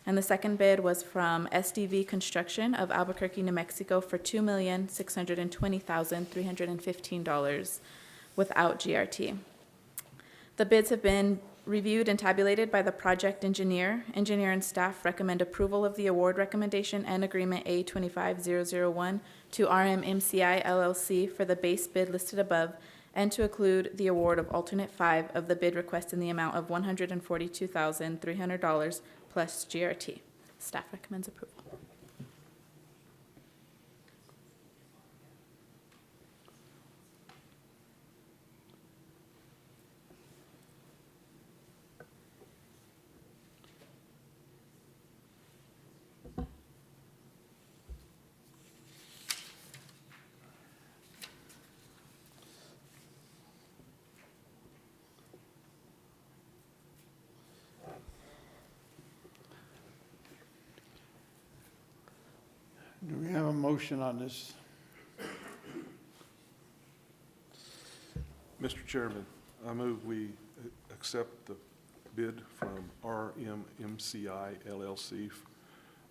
S14: And the second bid was from SDV Construction of Albuquerque, New Mexico for $2,620,315 without GRT. The bids have been reviewed and tabulated by the project engineer. Engineer and staff recommend approval of the award recommendation and agreement A25001 to RMMCI LLC for the base bid listed above and to include the award of alternate 5 of the bid request in the amount of $142,300 plus GRT. Staff recommends approval.
S3: Do we have a motion on this?
S15: Mr. Chairman, I move we accept the bid from RMMCI LLC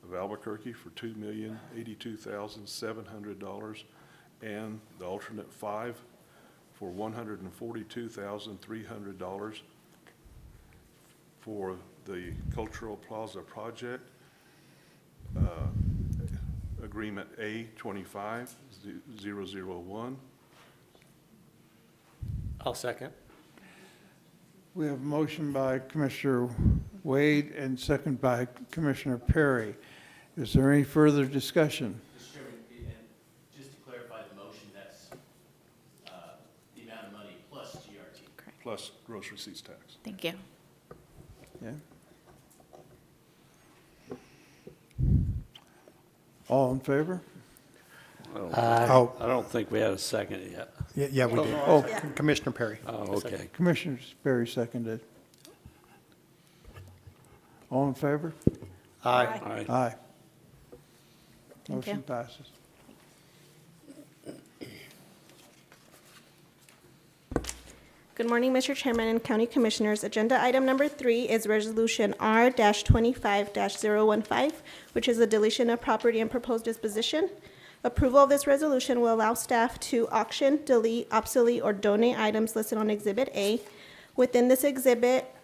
S15: of Albuquerque for $2,082,700 and the alternate 5 for $142,300 for the Cultural Plaza project. Agreement A25001.
S7: I'll second.
S3: We have a motion by Commissioner Wade and second by Commissioner Perry. Is there any further discussion?
S13: Mr. Chairman, and just to clarify the motion, that's the amount of money plus GRT.
S15: Plus gross receipts tax.
S14: Thank you.
S3: Yeah. All in favor?
S1: I don't think we had a second yet.
S6: Yeah, we did.
S3: Oh,
S6: Commissioner Perry.
S1: Oh, okay.
S3: Commissioner Perry seconded. All in favor?
S6: Aye.
S1: Aye.
S3: Aye.
S14: Thank you.
S3: Motion passes.
S16: Good morning, Mr. Chairman and County Commissioners. Agenda item number 3 is Resolution R-25-015, which is the deletion of property and proposed disposition. Approval of this resolution will allow staff to auction, delete, obsolete, or donate items listed on Exhibit A. Within this exhibit,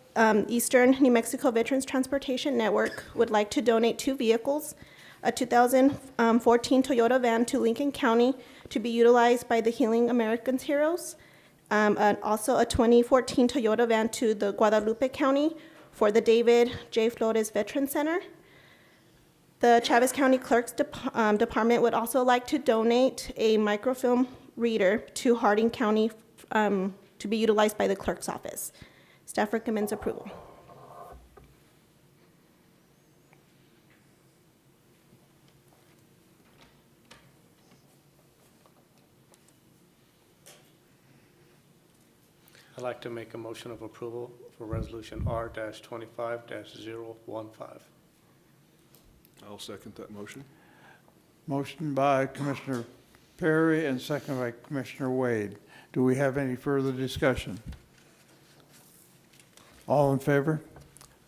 S16: Eastern New Mexico Veterans Transportation Network would like to donate 2 vehicles, a 2014 Toyota van to Lincoln County to be utilized by the Healing Americans Heroes, and also a 2014 Toyota van to the Guadalupe County for the David J. Flores Veteran Center. The Chaves County Clerk's Department would also like to donate a microfilm reader to Harding County to be utilized by the clerk's office. Staff recommends approval.
S7: I'd like to make a motion of approval for Resolution R-25-015.
S15: I'll second that motion.
S3: Motion by Commissioner Perry and second by Commissioner Wade. Do we have any further discussion? All in favor?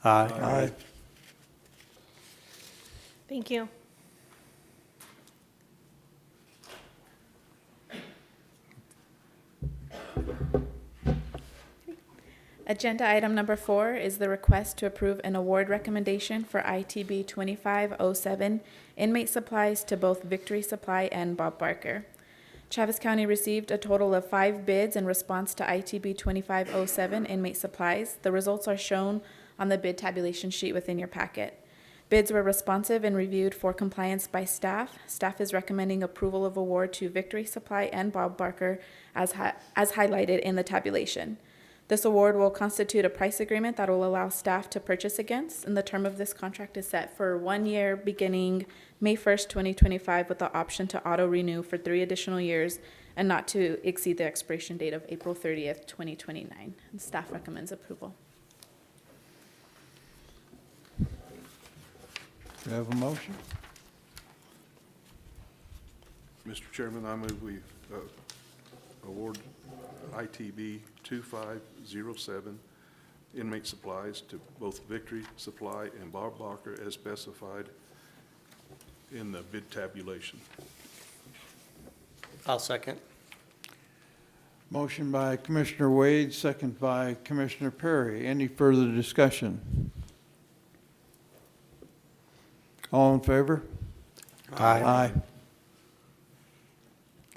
S7: Aye.
S3: Aye.
S16: Thank you.
S14: Agenda item number 4 is the request to approve an award recommendation for ITB 2507 inmate supplies to both Victory Supply and Bob Barker. Chaves County received a total of 5 bids in response to ITB 2507 inmate supplies. The results are shown on the bid tabulation sheet within your packet. Bids were responsive and reviewed for compliance by staff. Staff is recommending approval of award to Victory Supply and Bob Barker as highlighted in the tabulation. This award will constitute a price agreement that will allow staff to purchase against, and the term of this contract is set for 1 year beginning May 1st, 2025, with the option to auto-renew for 3 additional years and not to exceed the expiration date of April 30th, 2029. And staff recommends approval.
S3: Do we have a motion?
S15: Mr. Chairman, I move we award ITB 2507 inmate supplies to both Victory Supply and Bob Barker as specified in the bid tabulation.
S7: I'll second.
S3: Motion by Commissioner Wade, second by Commissioner Perry. Any further discussion? All in favor?
S6: Aye.
S3: Aye.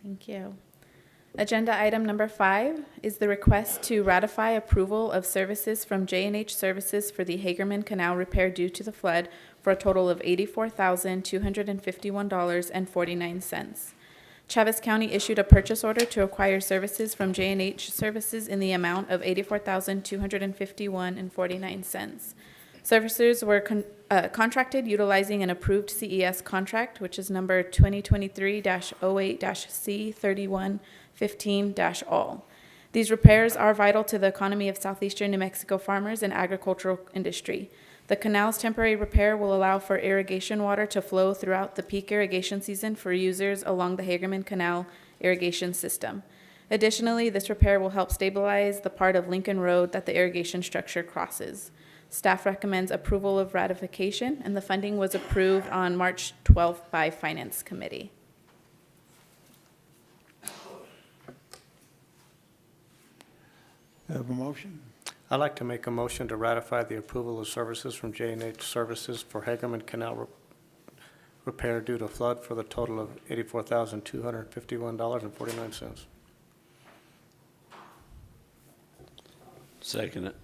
S14: Thank you. Agenda item number 5 is the request to ratify approval of services from J&H Services for the Hagerman Canal repair due to the flood for a total of $84,251.49. Chaves County issued a purchase order to acquire services from J&H Services in the amount of $84,251.49. Services were contracted utilizing an approved CES contract, which is number 2023-08-C3115-all. These repairs are vital to the economy of southeastern New Mexico farmers and agricultural industry. The canal's temporary repair will allow for irrigation water to flow throughout the peak irrigation season for users along the Hagerman Canal irrigation system. Additionally, this repair will help stabilize the part of Lincoln Road that the irrigation structure crosses. Staff recommends approval of ratification, and the funding was approved on March 12th by Finance Committee.
S3: Have a motion?
S7: I'd like to make a motion to ratify the approval of services from J&H Services for Hagerman Canal repair due to flood for the total of $84,251.49.
S1: Second it.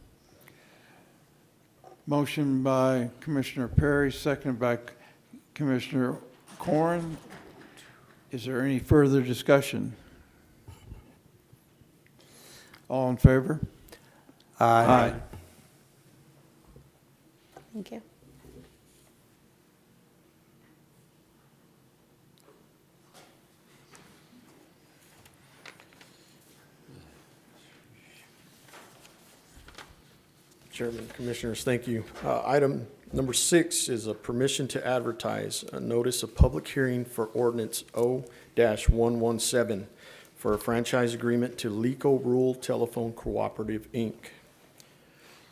S3: Motion by Commissioner Perry, seconded by Commissioner Corn. Is there any further discussion? All in favor? Aye.
S16: Thank you.
S8: Chairman, Commissioners, thank you. Item number 6 is a permission to advertise a notice of public hearing for ordinance O-117 for a franchise agreement to LECO Rural Telephone Cooperative, Inc.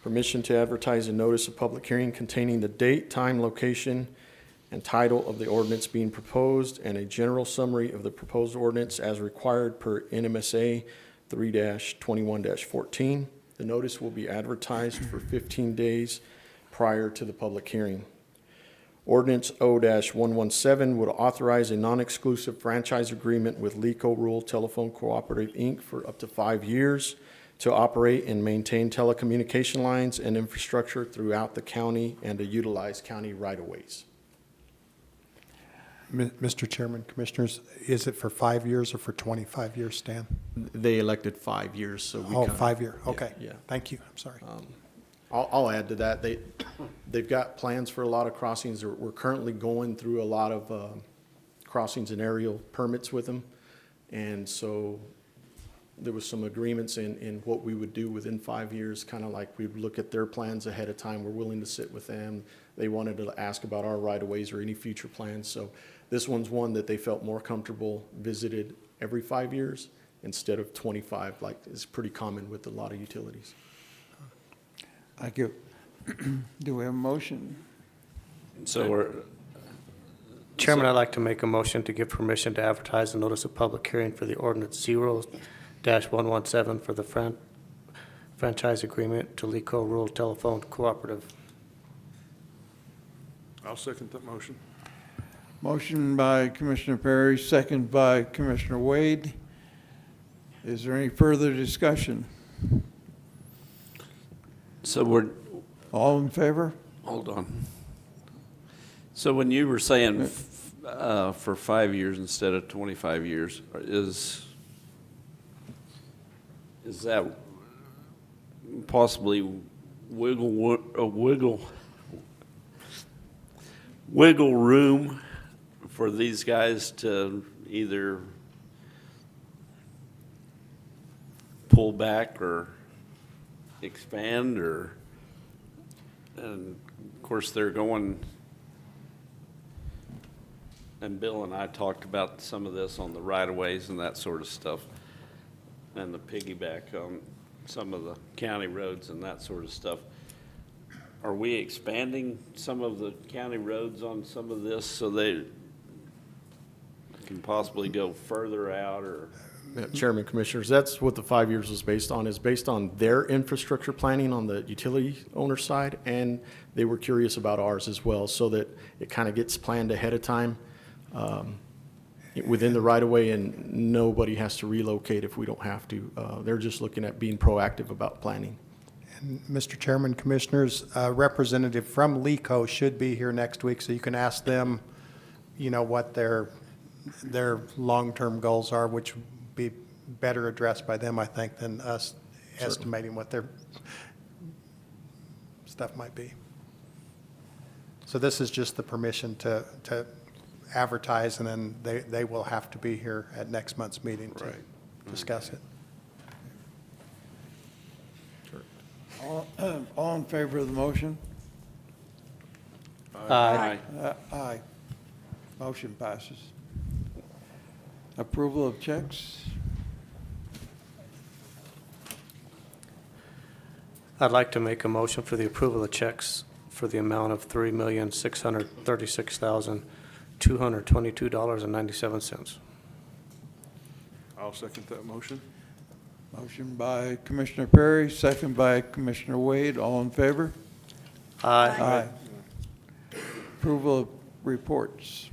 S8: Permission to advertise a notice of public hearing containing the date, time, location, and title of the ordinance being proposed, and a general summary of the proposed ordinance as required per NMSA 3-21-14. The notice will be advertised for 15 days prior to the public hearing. Ordinance O-117 would authorize a non-exclusive franchise agreement with LECO Rural Telephone Cooperative, Inc. for up to 5 years to operate and maintain telecommunication lines and infrastructure throughout the county and to utilize county right-of-ways.
S6: Mr. Chairman, Commissioners, is it for 5 years or for 25 years, Stan?
S8: They elected 5 years, so we.
S6: Oh,
S8: kinda-
S6: 5 year,
S8: yeah,
S6: okay.
S8: Yeah.
S6: Thank you, I'm sorry.
S8: I'll add to that. They've got plans for a lot of crossings. We're currently going through a lot of crossings and aerial permits with them. And so there was some agreements in what we would do within 5 years, kind of like we'd look at their plans ahead of time. We're willing to sit with them. They wanted to ask about our right-of-ways or any future plans. So this one's one that they felt more comfortable visited every 5 years instead of 25, like is pretty common with a lot of utilities.
S3: Thank you. Do we have a motion?
S1: So we're,
S7: Chairman, I'd like to make a motion to give permission to advertise the notice of public hearing for the ordinance 0-117 for the franchise agreement to LECO Rural Telephone Cooperative.
S15: I'll second that motion.
S3: Motion by Commissioner Perry, second by Commissioner Wade. Is there any further discussion?
S1: so we're,
S3: All in favor?
S1: hold on. So when you were saying for 5 years instead of 25 years, is that possibly wiggle room for these guys to either pull back or expand, or, and of course they're going, and Bill and I talked about some of this on the right-of-ways and that sort of stuff, and the piggyback on some of the county roads and that sort of stuff. Are we expanding some of the county roads on some of this so they can possibly go further out, or?
S8: Yeah, Chairman, Commissioners, that's what the 5 years was based on, is based on their infrastructure planning on the utility owner side, and they were curious about ours as well, so that it kind of gets planned ahead of time within the right-of-way, and nobody has to relocate if we don't have to. They're just looking at being proactive about planning.
S6: And Mr. Chairman, Commissioners, a representative from LECO should be here next week, so you can ask them, you know, what their long-term goals are, which would be better addressed by them, I think, than us estimating what their stuff might be. So this is just the permission to advertise, and then they will have to be here at next month's meeting to discuss it.
S3: All in favor of the motion?
S7: Aye.
S3: Aye. Motion passes. Approval of checks?
S7: I'd like to make a motion for the approval of checks for the amount of $3,636,222.97.
S15: I'll second that motion.
S3: Motion by Commissioner Perry, second by Commissioner Wade. All in favor? Aye. Approval of reports.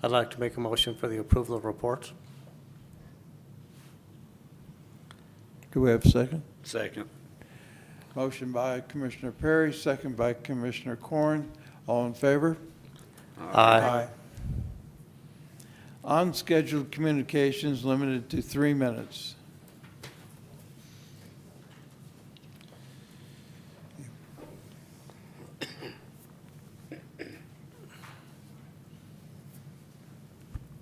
S17: I'd like to make a motion for the approval of reports.
S3: Do we have a second?
S1: Second.
S3: Motion by Commissioner Perry, second by Commissioner Corn. All in favor?
S17: Aye.
S3: Unscheduled communications limited to 3 minutes.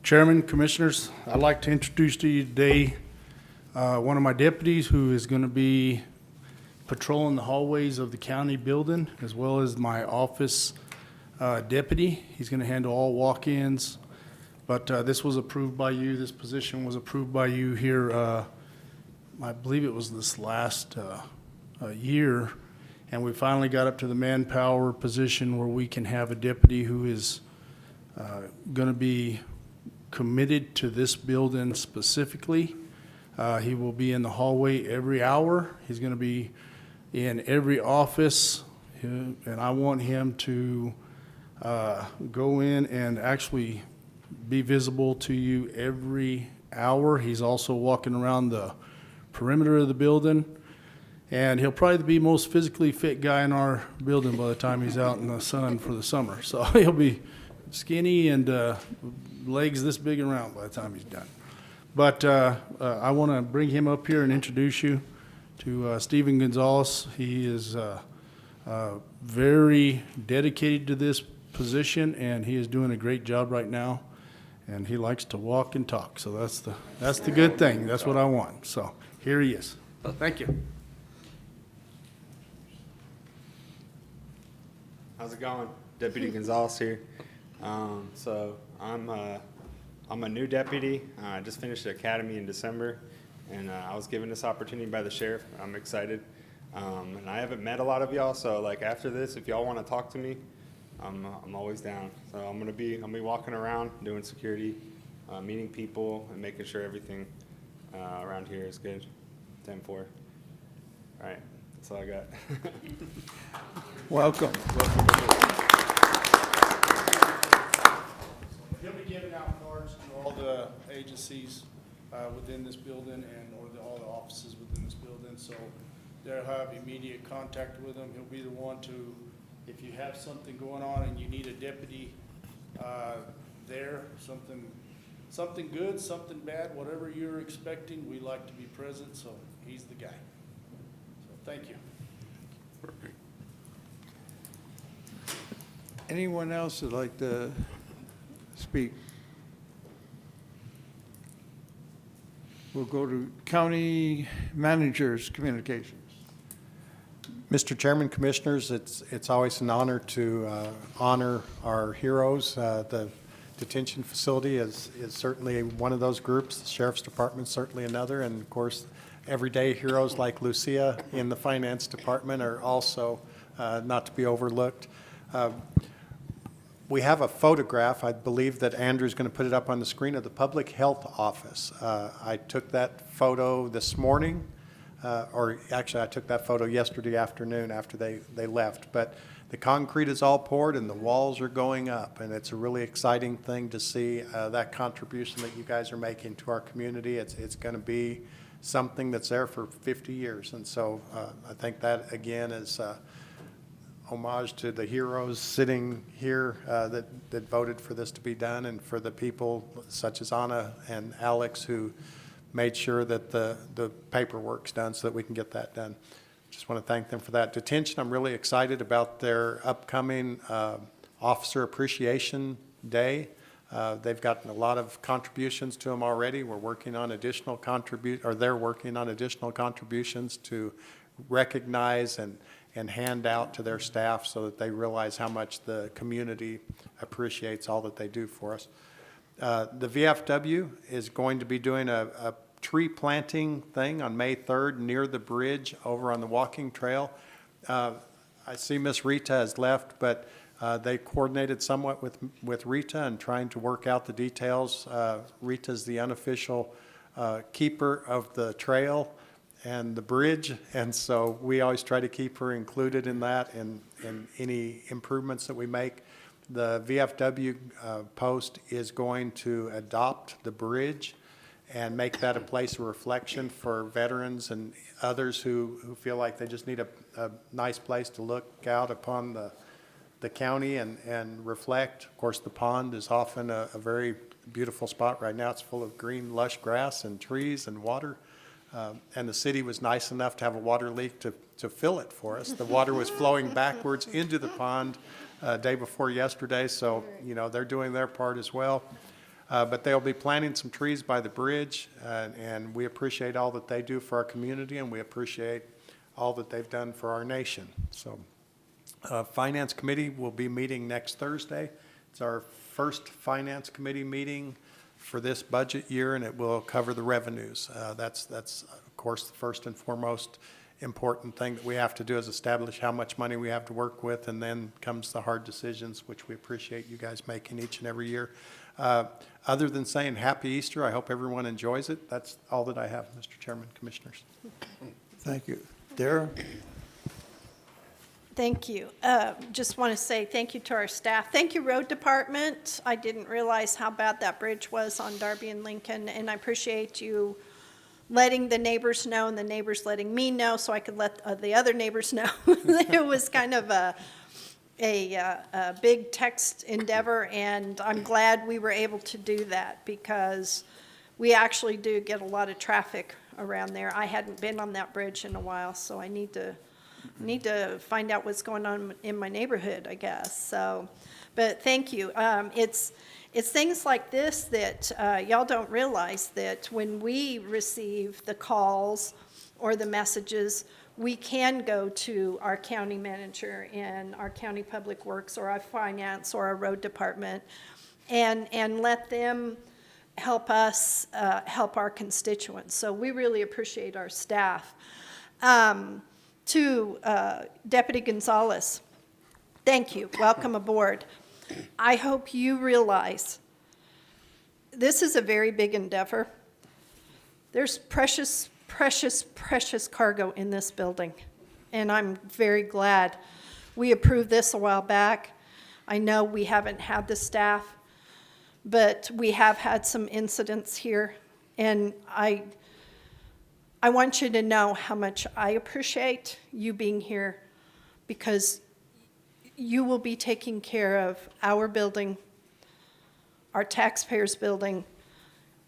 S18: Chairman, Commissioners, I'd like to introduce to you today one of my deputies who is going to be patrolling the hallways of the county building, as well as my office deputy. He's going to handle all walk-ins, but this was approved by you. This position was approved by you here, I believe it was this last year, and we finally got up to the manpower position where we can have a deputy who is going to be committed to this building specifically. He will be in the hallway every hour. He's going to be in every office, and I want him to go in and actually be visible to you every hour. He's also walking around the perimeter of the building, and he'll probably be the most physically fit guy in our building by the time he's out in the sun for the summer. So he'll be skinny and legs this big and round by the time he's done. But I want to bring him up here and introduce you to Stephen Gonzalez. He is very dedicated to this position, and he is doing a great job right now. And he likes to walk and talk, so that's the good thing. That's what I want. So here he is. Thank you.
S19: How's it going? Deputy Gonzalez here. So I'm a new deputy. I just finished the academy in December, and I was given this opportunity by the sheriff. I'm excited. And I haven't met a lot of y'all, so like after this, if y'all want to talk to me, I'm always down. So I'm gonna be walking around doing security, meeting people, and making sure everything around here is good. 10-4. All right, that's all I got.
S3: Welcome.
S18: He'll be giving out cards to all the agencies within this building and all the offices within this building. So they'll have immediate contact with him. He'll be the one to, if you have something going on and you need a deputy there, something good, something bad, whatever you're expecting, we like to be present. So he's the guy. So thank you.
S3: Anyone else that'd like to speak? We'll go to county managers' communications.
S6: Mr. Chairman, Commissioners, it's always an honor to honor our heroes. The detention facility is certainly one of those groups. The Sheriff's Department is certainly another. And of course, everyday heroes like Lucia in the Finance Department are also not to be overlooked. We have a photograph, I believe that Andrew's going to put it up on the screen, of the Public Health Office. I took that photo this morning, or actually I took that photo yesterday afternoon after they left. But the concrete is all poured and the walls are going up, and it's a really exciting thing to see that contribution that you guys are making to our community. It's going to be something that's there for 50 years. And so I think that, again, is homage to the heroes sitting here that voted for this to be done, and for the people such as Anna and Alex who made sure that the paperwork's done so that we can get that done. Just want to thank them for that. Detention, I'm really excited about their upcoming Officer Appreciation Day. They've gotten a lot of contributions to them already. We're working on additional they're working on additional contributions to recognize and hand out to their staff so that they realize how much the community appreciates all that they do for us. The VFW is going to be doing a tree planting thing on May 3rd near the bridge over on the walking trail. I see Miss Rita has left, but They coordinated somewhat with Rita and trying to work out the details. Rita's the unofficial keeper of the trail and the bridge, and so we always try to keep her included in that and any improvements that we make. The VFW post is going to adopt the bridge and make that a place of reflection for veterans and others who feel like they just need a nice place to look out upon the county and reflect. Of course, the pond is often a very beautiful spot. Right now, it's full of green, lush grass and trees and water. And the city was nice enough to have a water leak to fill it for us. The water was flowing backwards into the pond day before yesterday, so, you know, they're doing their part as well. But they'll be planting some trees by the bridge, and we appreciate all that they do for our community, and we appreciate all that they've done for our nation. So, Finance Committee will be meeting next Thursday. It's our first Finance Committee meeting for this budget year, and it will cover the revenues. That's of course, the first and foremost important thing that we have to do is establish how much money we have to work with, and then comes the hard decisions, which we appreciate you guys making each and every year. Other than saying Happy Easter, I hope everyone enjoys it. That's all that I have, Mr. Chairman, Commissioners.
S3: Thank you. Dara?
S4: Thank you. Just want to say thank you to our staff. Thank you, Road Department. I didn't realize how bad that bridge was on Darby and Lincoln, and I appreciate you letting the neighbors know and the neighbors letting me know so I could let the other neighbors know. It was kind of a big text endeavor, and I'm glad we were able to do that because we actually do get a lot of traffic around there. I hadn't been on that bridge in a while, so I need to find out what's going on in my neighborhood, I guess. So, but thank you. It's things like this that y'all don't realize, that when we receive the calls or the messages, we can go to our county manager and our county public works or our finance or our road department and let them help us help our constituents. So we really appreciate our staff. To Deputy Gonzalez, thank you. Welcome aboard. I hope you realize this is a very big endeavor. There's precious, precious, precious cargo in this building, and I'm very glad we approved this a while back. I know we haven't had the staff, but we have had some incidents here, and I want you to know how much I appreciate you being here, because you will be taking care of our building, our taxpayers' building,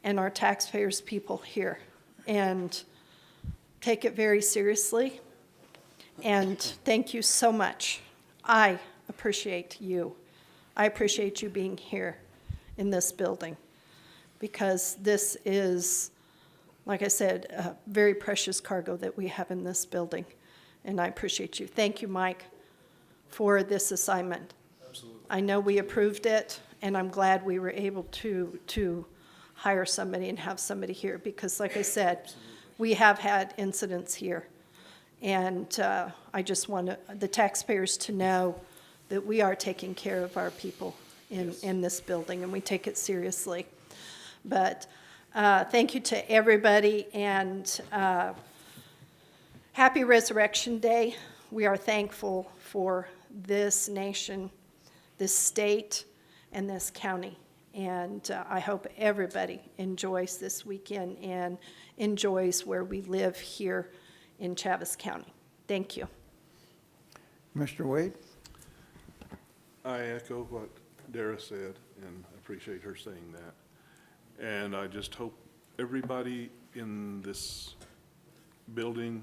S4: and our taxpayers' people here. And take it very seriously. And thank you so much. I appreciate you. I appreciate you being here in this building, because this is, like I said, very precious cargo that we have in this building, and I appreciate you. Thank you, Mike, for this assignment.
S18: Absolutely.
S4: I know we approved it, and I'm glad we were able to hire somebody and have somebody here, because like I said, we have had incidents here, and I just want the taxpayers to know that we are taking care of our people in this building, and we take it seriously. But thank you to everybody, and happy Resurrection Day. We are thankful for this nation, this state, and this county. And I hope everybody enjoys this weekend and enjoys where we live here in Chaves County. Thank you.
S3: Mr. Wade?
S15: I echo what Dara said, and appreciate her saying that. And I just hope everybody in this building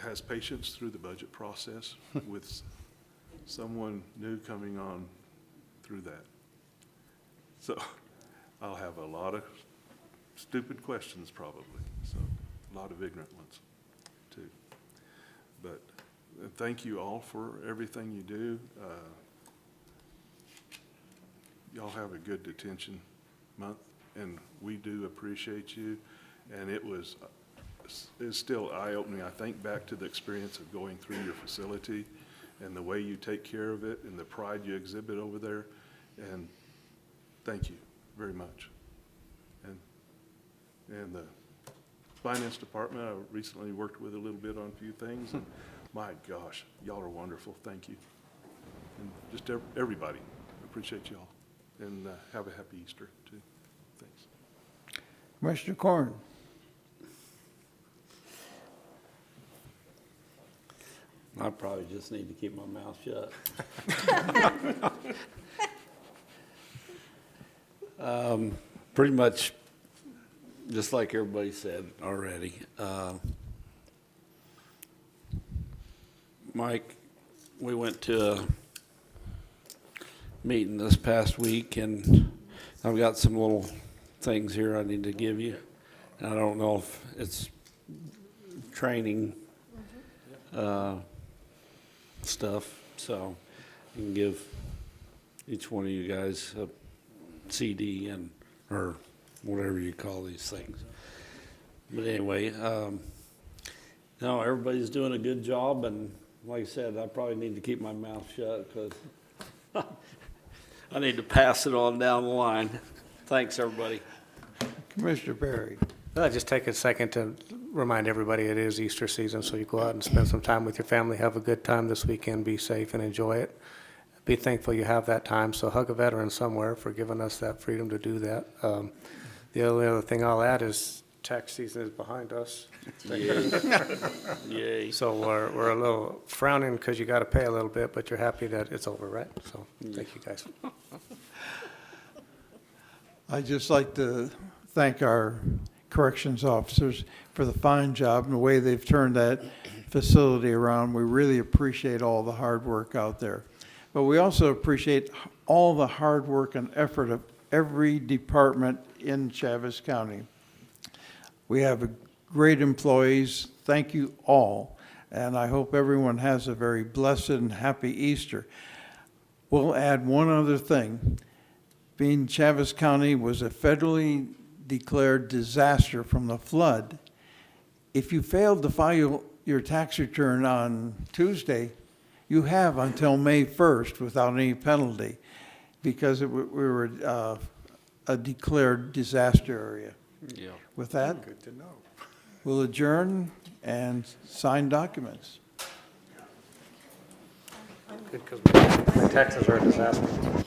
S15: has patience through the budget process with someone new coming on through that. So I'll have a lot of stupid questions probably, so a lot of ignorant ones too. But thank you all for everything you do. Y'all have a good detention month, and we do appreciate you. And it's still eye-opening. I think back to the experience of going through your facility and the way you take care of it and the pride you exhibit over there. And thank you very much. And the finance department, I recently worked with a little bit on a few things. And my gosh, y'all are wonderful. Thank you. And just everybody, appreciate y'all. And have a happy Easter, too. Thanks.
S3: Commissioner Corn.
S1: I probably just need to keep my mouth shut. Pretty much, just like everybody said already. Mike, we went to a meeting this past week, and I've got some little things here I need to give you. And I don't know if it's training stuff, so you can give each one of you guys a CD and or whatever you call these things. But anyway, no, everybody's doing a good job, and like I said, I probably need to keep my mouth shut because I need to pass it on down the line. Thanks, everybody.
S3: Commissioner Perry.
S17: I'll just take a second to remind everybody it is Easter season, so you go out and spend some time with your family, have a good time this weekend, be safe and enjoy it. Be thankful you have that time, so hug a veteran somewhere for giving us that freedom to do that. The only other thing I'll add is tax season is behind us.
S1: Yay. Yay.
S17: So we're a little frowning because you got to pay a little bit, but you're happy that it's over, right? So thank you, guys.
S3: I'd just like to thank our corrections officers for the fine job and the way they've turned that facility around. We really appreciate all the hard work out there. But we also appreciate all the hard work and effort of every department in Chaves County. We have great employees. Thank you all. And I hope everyone has a very blessed and happy Easter. We'll add one other thing. Being Chaves County was a federally declared disaster from the flood, if you failed to file your tax return on Tuesday, you have until May 1st without any penalty because we were a declared disaster area.
S1: Yeah.
S3: With that,
S6: Good to know.
S3: we'll adjourn and sign documents.
S17: Good, because my taxes are a disaster.